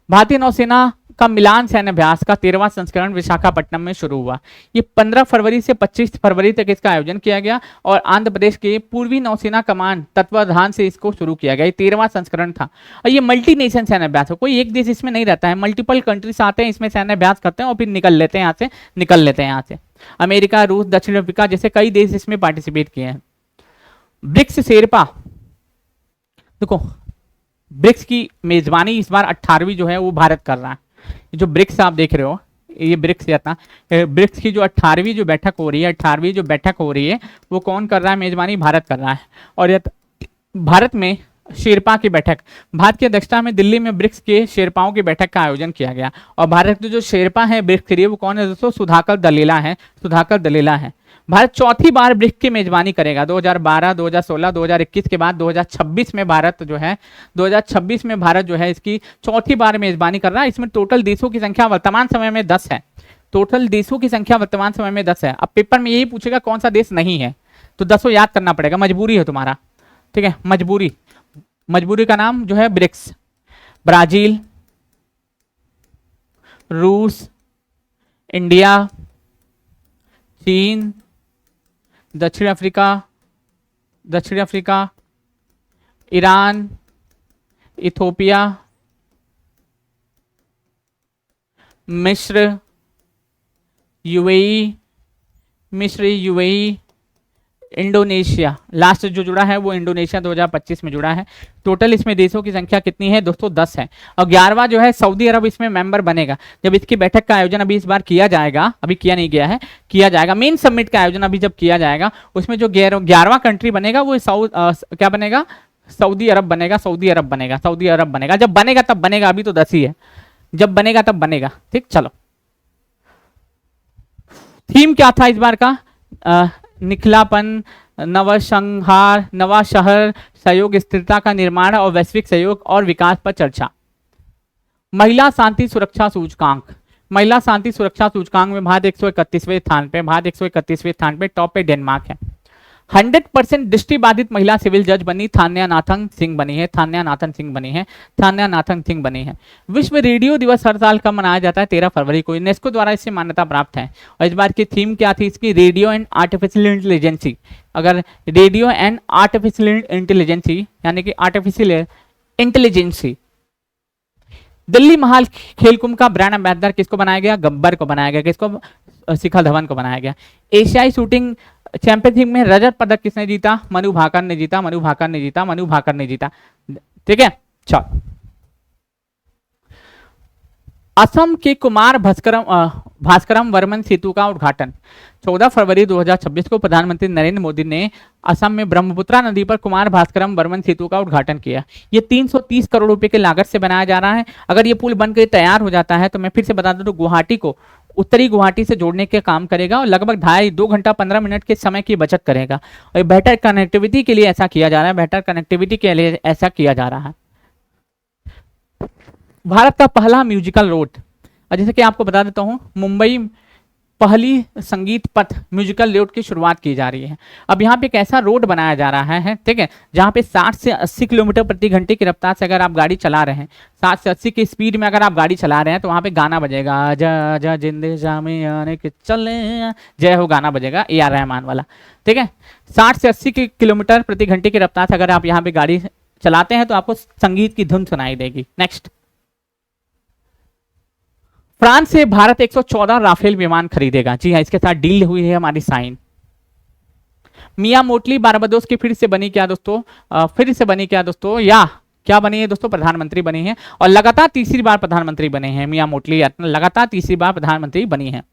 भारतीय नौसेना का मिलान सैन्य अभ्यास का 13वां संस्करण विशाखापट्टनम में शुरू हुआ। ये 15 फरवरी से 25 फरवरी तक इसका आयोजन किया गया और आंध्र प्रदेश के पूर्वी नौसेना कमान तत्वाधान से इसको शुरू किया गया। 13वां संस्करण था और ये मल्टी नेशन सैन्य अभ्यास है, कोई एक देश इसमें नहीं रहता है, मल्टीपल कंट्रीज आते हैं इसमें सैन्य अभ्यास करते हैं और फिर निकल लेते हैं यहाँ से, निकल लेते हैं यहाँ से। अमेरिका, रूस, दक्षिण अफ्रीका जैसे कई देश इसमें पार्टिसिपेट किए हैं। ब्रिक्स शेरपा, देखो ब्रिक्स की मेजबानी इस बार 18वीं जो है वो भारत कर रहा है। जो ब्रिक्स आप देख रहे हो, ये ब्रिक्स जाता, ब्रिक्स की जो 18वीं जो बैठक हो रही है, 18वीं जो बैठक हो रही है वो कौन कर रहा है? मेजबानी भारत कर रहा है। और ये भारत में शेरपा की बैठक, भारत की अध्यक्षता में दिल्ली में ब्रिक्स के शेरपाओं की बैठक का आयोजन किया गया। और भारत के जो शेरपा है ब्रिक्स के लिए वो कौन है दोस्तों? सुधाकर दलीला है, सुधाकर दलीला है। भारत चौथी बार ब्रिक्स की मेजबानी करेगा। 2012, 2016, 2021 के बाद 2026 में भारत जो है 2026 में भारत जो है इसकी चौथी बार मेजबानी कर रहा है। इसमें टोटल देशों की संख्या वर्तमान समय में 10 है। टोटल देशों की संख्या वर्तमान समय में 10 है। अब पेपर में यही पूछेगा कौन सा देश नहीं है, तो 10 याद करना पड़ेगा, मजबूरी है तुम्हारा। ठीक है, मजबूरी, मजबूरी का नाम जो है ब्रिक्स। ब्राजील, रूस, इंडिया, चीन, दक्षिण अफ्रीका, ईरान, इथोपिया, मिस्र, यूएई, इंडोनेशिया। लास्ट जो जुड़ा है वो इंडोनेशिया 2025 में जुड़ा है। टोटल इसमें देशों की संख्या कितनी है दोस्तों? 10 है। और 11वां जो है सऊदी अरब इसमें मेंबर बनेगा। जब इसकी बैठक का आयोजन अभी इस बार किया जाएगा, अभी किया नहीं गया है, किया जाएगा। मेन समिट का आयोजन अभी जब किया जाएगा उसमें जो 11वां कंट्री बनेगा वो क्या बनेगा? सऊदी अरब बनेगा, सऊदी अरब बनेगा, सऊदी अरब बनेगा। जब बनेगा तब बनेगा, अभी तो 10 ही है, जब बनेगा तब बनेगा। ठीक, चलो। थीम क्या था इस बार का? निखलापन, नवसंहार, नवा शहर, सहयोग, स्थिरता का निर्माण और वैश्विक सहयोग और विकास पर चर्चा। महिला शांति सुरक्षा सूचकांक, महिला शांति सुरक्षा सूचकांक में भारत 131वें स्थान पे, भारत 131वें स्थान पे, टॉप पे डेनमार्क है। 100% दृष्टिबाधित महिला सिविल जज बनी थान्या नाथंग सिंह बनी है, थान्या नाथंग सिंह बनी है, थान्या नाथंग सिंह बनी है। विश्व रेडियो दिवस हर साल कब मनाया जाता है? 13 फरवरी को। यूनेस्को द्वारा इससे मान्यता प्राप्त है। और इस बार की थीम क्या थी इसकी? Radio and artificial intelligence. अगर रेडियो एंड आर्टिफिशियल इंटेलिजेंसी यानी कि आर्टिफिशियल इंटेलिजेंसी, दिल्ली महाल खेल कुंभ का ब्रांड एम्बेसडर किसको बनाया गया? गब्बर को बनाया गया। किसको? शिखर धवन को बनाया गया। एशियाई शूटिंग चैंपियनशिप में रजत पदक किसने जीता? मनु भाकर ने जीता, मनु भाकर ने जीता, मनु भाकर ने जीता। ठीक है, चलो। असम के कुमार भास्करम वर्मन सेतु का उद्घाटन 14 फरवरी 2026 को प्रधानमंत्री नरेंद्र मोदी ने असम में ब्रह्मपुत्रा नदी पर कुमार भास्करम वर्मन सेतु का उद्घाटन किया। ये 330 करोड़ रुपए की लागत से बनाया जा रहा है। अगर ये पुल बनकर तैयार हो जाता है तो मैं फिर से बता दूं तो गुवाहाटी को उत्तरी गुवाहाटी से जोड़ने के काम करेगा और लगभग 2.5 घंटा 15 मिनट के समय की बचत करेगा। और बेहतर कनेक्टिविटी के लिए ऐसा किया जा रहा है, बेहतर कनेक्टिविटी के लिए ऐसा किया जा रहा है। भारत का पहला म्यूजिकल रोड, जैसे कि आपको बता देता हूं, मुंबई पहली संगीत पथ म्यूजिकल रोड की शुरुआत की जा रही है। अब यहाँ पे एक ऐसा रोड बनाया जा रहा है, ठीक है, जहाँ पे 60 से 80 किलोमीटर प्रति घंटे की रफ्तार से अगर आप गाड़ी चला रहे हैं, 60 से 80 की स्पीड में अगर आप गाड़ी चला रहे हैं तो वहाँ पे गाना बजेगा, जा जा जिंदे जामे आने के चले जय हो, गाना बजेगा AR रहमान वाला। ठीक है, 60 से 80 किलोमीटर प्रति घंटे की रफ्तार से अगर आप यहाँ पे गाड़ी चलाते हैं तो आपको संगीत की धुन सुनाई देगी। नेक्स्ट, फ्रांस से भारत 114 राफेल विमान खरीदेगा। जी हाँ, इसके साथ डील हुई है हमारी साइन। मिया मोटली बारबाडोस की फिर से बनी क्या दोस्तों, या क्या बनी है दोस्तों? प्रधानमंत्री बनी है और लगातार तीसरी बार प्रधानमंत्री बने हैं। मिया मोटली लगातार तीसरी बार प्रधानमंत्री बनी है।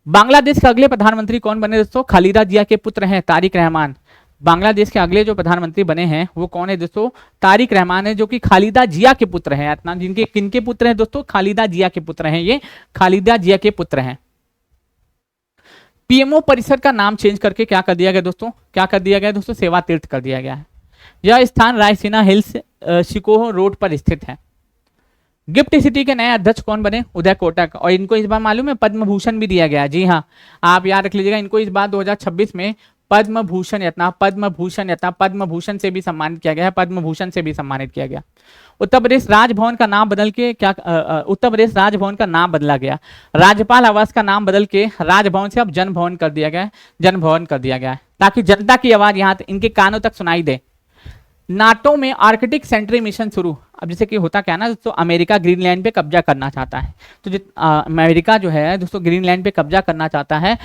बांग्लादेश के अगले प्रधानमंत्री कौन बने दोस्तों? खालिदा जिया के पुत्र हैं तारिक रहमान। बांग्लादेश के अगले जो प्रधानमंत्री बने हैं वो कौन है दोस्तों? तारिक रहमान है, जो कि खालिदा जिया के पुत्र हैं। इतना जिनके किनके पुत्र हैं दोस्तों? खालिदा जिया के पुत्र हैं, ये खालिदा जिया के पुत्र हैं। पीएमओ परिसर का नाम चेंज करके क्या कर दिया गया दोस्तों? क्या कर दिया गया दोस्तों? सेवा तीर्थ कर दिया गया है। यह स्थान रायसीना हिल्स शिकोह रोड पर स्थित है। गिफ्ट सिटी के नए अध्यक्ष कौन बने? उदय कोटक। और इनको इस बार मालूम है पद्म भूषण भी दिया गया। जी हाँ, आप याद रख लीजिएगा, इनको इस बार 2026 में पद्म भूषण से भी सम्मानित किया गया है। पद्म भूषण से भी सम्मानित किया गया। उत्तर प्रदेश राजभवन का नाम बदल के उत्तर प्रदेश राजभवन का नाम बदला गया। राज्यपाल आवास का नाम बदल के राजभवन से अब जनभवन कर दिया गया है, ताकि जनता की आवाज यहाँ इनके कानों तक सुनाई दे। नाटो में आर्कटिक सेंट्री मिशन शुरू। अब जैसे कि होता क्या ना दोस्तों, अमेरिका ग्रीनलैंड पे कब्जा करना चाहता है, तो अमेरिका जो है दोस्तों ग्रीनलैंड पे कब्जा करना चाहता है,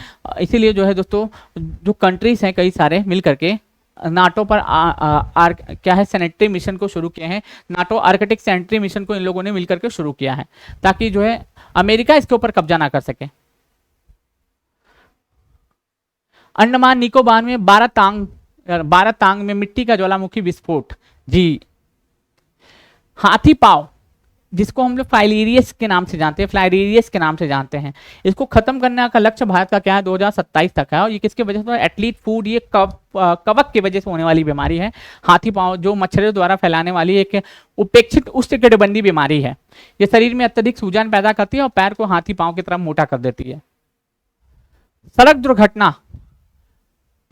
इसीलिए जो है दोस्तों जो कंट्रीज हैं कई सारे मिल करके नाटो पर क्या है सेनेटरी मिशन को शुरू किए हैं। नाटो आर्कटिक सेंट्री मिशन को इन लोगों ने मिलकर के शुरू किया है, ताकि जो है अमेरिका इसके ऊपर कब्जा ना कर सके। अंडमान निकोबार में 12 तांग में मिट्टी का ज्वालामुखी विस्फोट। जी, हाथी पाव, जिसको हम लोग फ्लाइरीरियस के नाम से जानते हैं, इसको खत्म करने का लक्ष्य भारत का क्या है? 2027 तक है। और ये किसकी वजह से? एथलीट फूड, ये कवक की वजह से होने वाली बीमारी है हाथी पांव, जो मच्छरों द्वारा फैलाने वाली एक उपेक्षित उष्णकटिबंधीय बीमारी है। ये शरीर में अत्यधिक सूजन पैदा करती है और पैर को हाथी पांव की तरह मोटा कर देती है।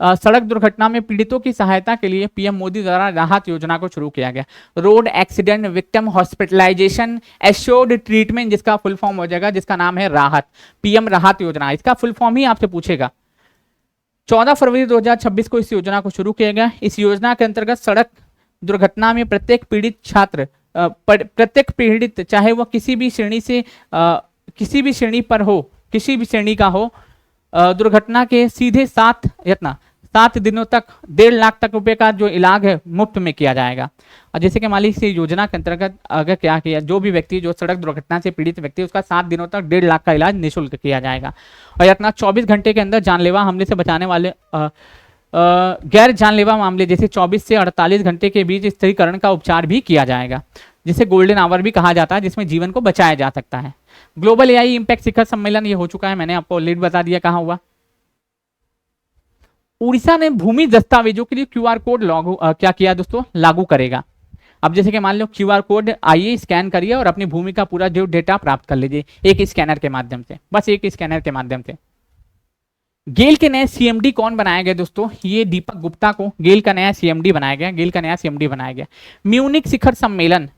सड़क दुर्घटना में पीड़ितों की सहायता के लिए पीएम मोदी द्वारा राहत योजना को शुरू किया गया। Road accident victim hospitalisation assured treatment, जिसका फुल फॉर्म हो जाएगा, जिसका नाम है राहत, पीएम राहत योजना। इसका फुल फॉर्म ही आपसे पूछेगा। 14 फरवरी 2026 को इस योजना को शुरू किया गया। इस योजना के अंतर्गत सड़क दुर्घटना में प्रत्येक पीड़ित चाहे वह किसी भी श्रेणी का हो, दुर्घटना के सीधे 7 दिनों तक 1.5 लाख तक रुपए का जो इलाज है मुफ्त में किया जाएगा। और जैसे कि मान लीजिए योजना के अंतर्गत अगर क्या किया, जो भी व्यक्ति जो सड़क दुर्घटना से पीड़ित व्यक्ति, उसका 7 दिनों तक 1.5 लाख का इलाज निःशुल्क किया जाएगा। और इतना 24 घंटे के अंदर जानलेवा हमले से बचाने वाले गैर जानलेवा मामले जैसे 24 से 48 घंटे के बीच स्थिरीकरण का उपचार भी किया जाएगा, जिसे गोल्डन आवर भी कहा जाता है, जिसमें जीवन को बचाया जा सकता है। ग्लोबल एआई इंपैक्ट शिखर सम्मेलन ये हो चुका है, मैंने आपको ऑलरेडी बता दिया कहाँ हुआ। उड़ीसा ने भूमि दस्तावेजों के लिए क्यूआर कोड क्या किया दोस्तों? लागू करेगा। अब जैसे कि मान लो क्यूआर कोड आइए स्कैन करिए और अपनी भूमि का पूरा जो डेटा प्राप्त कर लीजिए एक स्कैनर के माध्यम से, बस एक स्कैनर के माध्यम से। गेल के नए सीएमडी कौन बनाया गया दोस्तों? ये दीपक गुप्ता को गेल का नया सीएमडी बनाया गया। म्यूनिक शिखर सम्मेलन,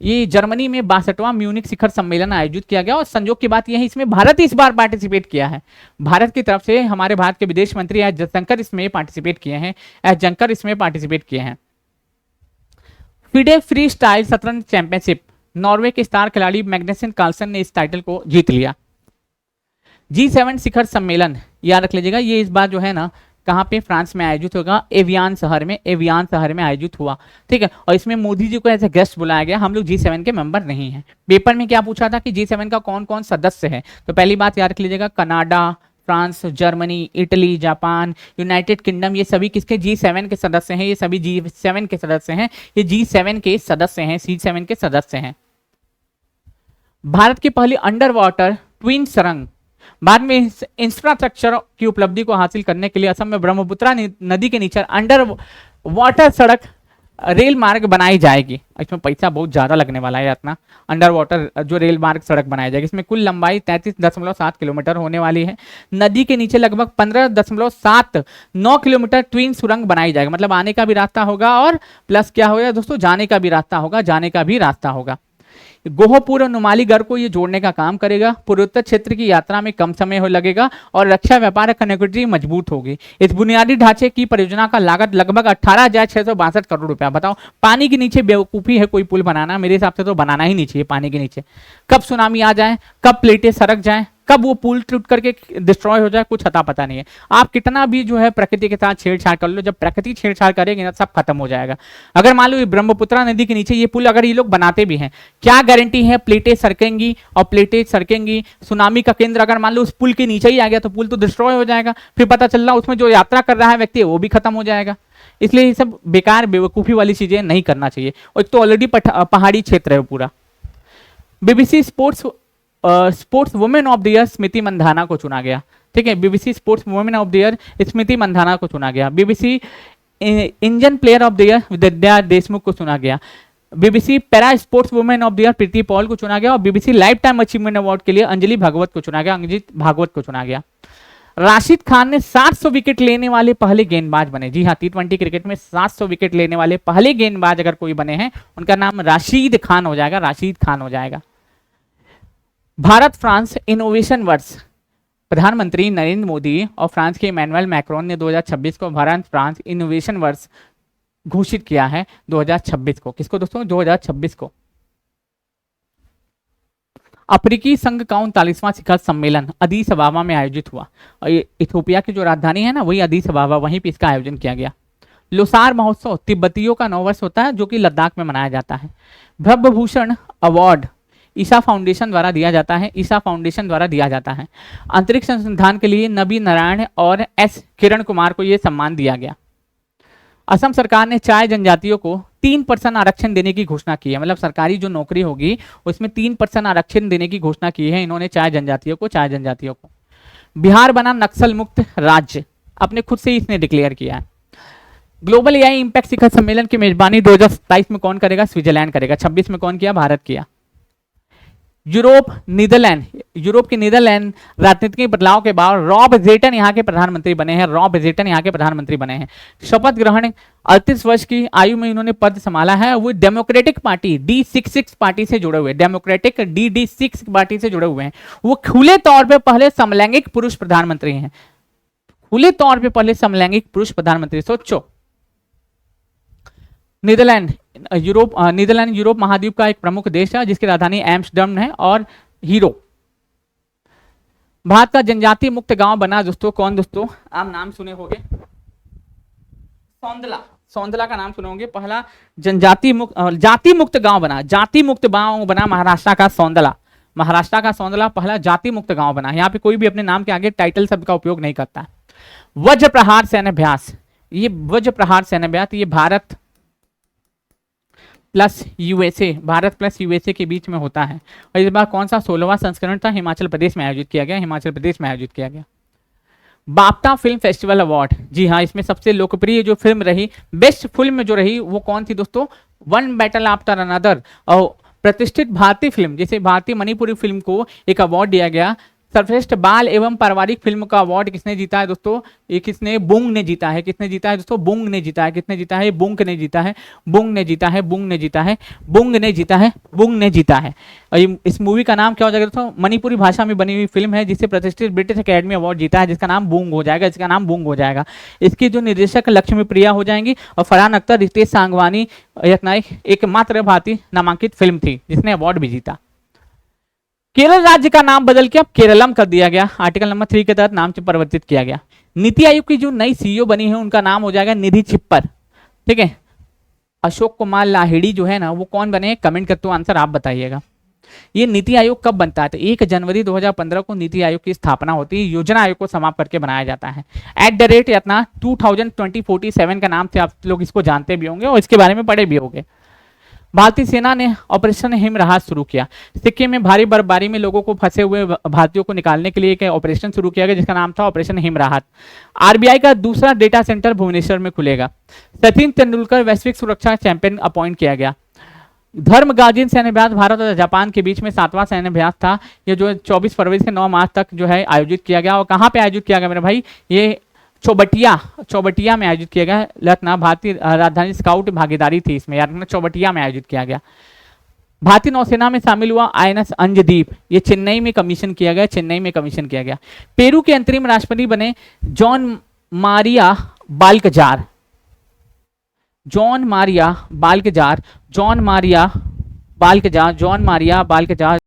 ये जर्मनी में 62वां म्यूनिक शिखर सम्मेलन आयोजित किया गया। और संयोग की बात यह है, इसमें भारत इस बार पार्टिसिपेट किया है। भारत की तरफ से हमारे भारत के विदेश मंत्री एस जयशंकर इसमें पार्टिसिपेट किए हैं। फिडे फ्री स्टाइल शतरंज चैंपियनशिप नॉर्वे के स्टार खिलाड़ी मैग्नेसन कार्लसन ने इस टाइटल को जीत लिया। G7 शिखर सम्मेलन याद रख लीजिएगा, ये इस बार जो है ना कहाँ पे, फ्रांस में आयोजित होगा, एवियान शहर में आयोजित हुआ, ठीक है। और इसमें मोदी जी को एज ए गेस्ट बुलाया गया। हम लोग G7 के मेंबर नहीं हैं। पेपर में क्या पूछा था कि G7 का कौन कौन सदस्य है, तो पहली बात याद रख लीजिएगा, Canada, France, Germany, Italy, Japan, United kingdom, ये सभी किसके G7 के सदस्य हैं, ये सभी G7 के सदस्य हैं, ये G7 के सदस्य हैं, C7 के सदस्य हैं। भारत की पहली अंडर वाटर ट्विन सुरंग, बाद में इंफ्रास्ट्रक्चर की उपलब्धि को हासिल करने के लिए असम में ब्रह्मपुत्रा नदी के नीचे अंडर वाटर सड़क रेल मार्ग बनाई जाएगी। इसमें पैसा बहुत ज्यादा लगने वाला है इतना, अंडर वाटर जो रेल मार्ग सड़क बनाई जाएगी, इसमें कुल लंबाई 33.7 किलोमीटर होने वाली है। नदी के नीचे लगभग 15.79 किलोमीटर ट्विन सुरंग बनाई जाएगी, मतलब आने का भी रास्ता होगा और प्लस क्या होगा दोस्तों, जाने का भी रास्ता होगा, गोहपुर और नुमालीगढ़ को ये जोड़ने का काम करेगा। पूर्वोत्तर क्षेत्र की यात्रा में कम समय हो लगेगा और रक्षा व्यापार कनेक्टिविटी मजबूत होगी। इस बुनियादी ढांचे की परियोजना का लागत लगभग 18,662 करोड़ रुपया। बताओ, पानी के नीचे बेवकूफी है कोई पुल बनाना, मेरे हिसाब से तो बनाना ही नहीं चाहिए पानी के नीचे। कब सुनामी आ जाए, कब प्लेटें सरक जाए, कब वो पुल टूट करके डिस्ट्रॉय हो जाए, कुछ अता पता नहीं है। आप कितना भी जो है प्रकृति के साथ छेड़छाड़ कर लो, जब प्रकृति छेड़छाड़ करेगी ना सब खत्म हो जाएगा। अगर मान लो ब्रह्मपुत्रा नदी के नीचे ये पुल अगर ये लोग बनाते भी हैं, क्या गारंटी है प्लेटें सरकेंगी, और प्लेटें सरकेंगी, सुनामी का केंद्र अगर मान लो उस पुल के नीचे ही आ गया तो पुल तो डिस्ट्रॉय हो जाएगा, फिर पता चल रहा उसमें जो यात्रा कर रहा है व्यक्ति वो भी खत्म हो जाएगा। इसलिए ये सब बेकार बेवकूफी वाली चीजें नहीं करना चाहिए। और एक तो ऑलरेडी पहाड़ी क्षेत्र है पूरा। BBC sports women of the year Smriti Mandhana को चुना गया, ठीक है। BBC sports women of the year Smriti Mandhana को चुना गया। BBC Indian player of the year Vidya Deshmukh को चुना गया। BBC para sports women of the year Preeti Paul को चुना गया। और BBC lifetime achievement award के लिए अंजलि भागवत को चुना गया। राशिद खान ने 700 विकेट लेने वाले पहले गेंदबाज बने। जी हाँ, T20 क्रिकेट में 700 विकेट लेने वाले पहले गेंदबाज अगर कोई बने हैं, उनका नाम राशिद खान हो जाएगा। भारत फ्रांस इनोवेशन वर्ष, प्रधानमंत्री नरेंद्र मोदी और फ्रांस के इमैनुअल मैक्रोन ने 2026 को भारत फ्रांस इनोवेशन वर्ष घोषित किया है। 2026 को, किसको दोस्तों, 2026 को। अफ्रीकी संघ का 39वां शिखर सम्मेलन अदीस अबाबा में आयोजित हुआ। और इथियोपिया की जो राजधानी है ना वही अदीस अबाबा, वहीं पे इसका आयोजन किया गया। लोसार महोत्सव तिब्बतियों का नववर्ष होता है जो कि लद्दाख में मनाया जाता है। ब्रह्म भूषण अवार्ड ईसा फाउंडेशन द्वारा दिया जाता है। अंतरिक्ष अनुसंधान के लिए नबी नारायण और एस किरण कुमार को यह सम्मान दिया गया। असम सरकार ने चाय जनजातियों को 3% आरक्षण देने की घोषणा की है, मतलब सरकारी जो नौकरी होगी उसमें 3% आरक्षण देने की घोषणा की है इन्होंने चाय जनजातियों को। बिहार बना नक्सल मुक्त राज्य, अपने खुद से ही इसने डिक्लेयर किया है। ग्लोबल एआई इंपैक्ट शिखर सम्मेलन की मेजबानी 2027 में कौन करेगा, स्विट्जरलैंड करेगा। 26 में कौन किया, भारत किया। यूरोप के नीदरलैंड राजनीतिक बदलाव के बाद रॉब जेटन यहाँ के प्रधानमंत्री बने हैं। शपथ ग्रहण 38 वर्ष की आयु में इन्होंने पद संभाला है। वो डेमोक्रेटिक पार्टी D66 पार्टी से जुड़े हुए, डेमोक्रेटिक D6 पार्टी से जुड़े हुए हैं। वो खुले तौर पे पहले समलैंगिक पुरुष प्रधानमंत्री हैं, सोचो। नीदरलैंड यूरोप महाद्वीप का एक प्रमुख देश है जिसकी राजधानी एम्स्टर्डम है और हीरो। भारत का जनजाति मुक्त गांव बना दोस्तों, कौन दोस्तों, आप नाम सुने होंगे, सौंदला का नाम सुने होंगे। पहला जाति मुक्त गांव बना महाराष्ट्र का सौंदला पहला जाति मुक्त गांव बना। यहाँ पे कोई भी अपने नाम के आगे टाइटल शब्द का उपयोग नहीं करता। वज्र प्रहार सैन्याभ्यास, ये भारत प्लस यूएसए के बीच में होता है। और इस बार कौन सा 16वां संस्करण था, हिमाचल प्रदेश में आयोजित किया गया। बाफ्टा फिल्म फेस्टिवल अवार्ड, जी हाँ, इसमें सबसे लोकप्रिय जो फिल्म रही, बेस्ट फिल्म जो रही वो कौन थी दोस्तों, वन बैटल आफ्टर अनदर। और प्रतिष्ठित भारतीय फिल्म, जैसे भारतीय मणिपुरी फिल्म को एक अवार्ड दिया गया सर्वश्रेष्ठ बाल एवं पारिवारिक फिल्म का अवार्ड किसने जीता है दोस्तों? ये किसने? बुंग ने जीता है। किसने जीता है दोस्तों? बुंग ने जीता है। किसने जीता है? बुंग ने जीता है। बुंग ने जीता है। बुंग ने जीता है। बुंग ने जीता है। बुंग ने जीता है। और इस मूवी का नाम क्या हो जाएगा दोस्तों? मणिपुरी भाषा में बनी हुई फिल्म है जिसे प्रतिष्ठित ब्रिटिश अकेडमी अवार्ड जीता है, जिसका नाम बुंग हो जाएगा। इसका नाम बुंग हो जाएगा। इसकी जो निर्देशक लक्ष्मी प्रिया हो जाएंगी और फरहान अख्तर, रितेश सांगवानी, एकमात्र भारतीय नामांकित फिल्म थी जिसने अवार्ड भी जीता। केरल राज्य का नाम बदल के अब केरलम कर दिया गया। आर्टिकल नंबर 3 के तहत नाम परिवर्तित किया गया। नीति आयोग की जो नई सीईओ बनी है उनका नाम हो जाएगा निधि छिप्पर। ठीक है, अशोक कुमार लाहिड़ी जो है ना वो कौन बने? कमेंट करते हो आंसर आप बताइएगा। ये नीति आयोग कब बनता है? तो 1 जनवरी 2015 को नीति आयोग की स्थापना होती है। योजना आयोग को समाप्त करके बनाया जाता है। @ 2047 का नाम से आप लोग इसको जानते भी होंगे और इसके बारे में पढ़े भी होंगे। भारतीय सेना ने ऑपरेशन हिम राहत शुरू किया। सिक्किम में भारी बर्फबारी में लोगों को फंसे हुए भारतीयों को निकालने के लिए एक ऑपरेशन शुरू किया गया जिसका नाम था ऑपरेशन हिम राहत। आरबीआई का दूसरा डेटा सेंटर भुवनेश्वर में खुलेगा। सचिन तेंदुलकर वैश्विक सुरक्षा चैंपियन अपॉइंट किया गया। धर्मगाजिन सैन्य अभ्यास भारत और जापान के बीच में 7वां सैन्य अभ्यास था। ये जो 24 फरवरी से 9 मार्च तक जो है आयोजित किया गया। और कहाँ पे आयोजित किया गया मेरे भाई? ये चौबटिया में आयोजित किया गया। लखनऊ भारतीय राजधानी स्काउट भागीदारी थी इसमें, यार चौबटिया में आयोजित किया गया। भारतीय नौसेना में शामिल हुआ आईएनएस अंजदीप, ये चेन्नई में कमीशन किया गया। चेन्नई में कमीशन किया गया। पेरू के अंतरिम राष्ट्रपति बने जॉन मारिया बाल्कजार। जॉन मारिया बाल्कजार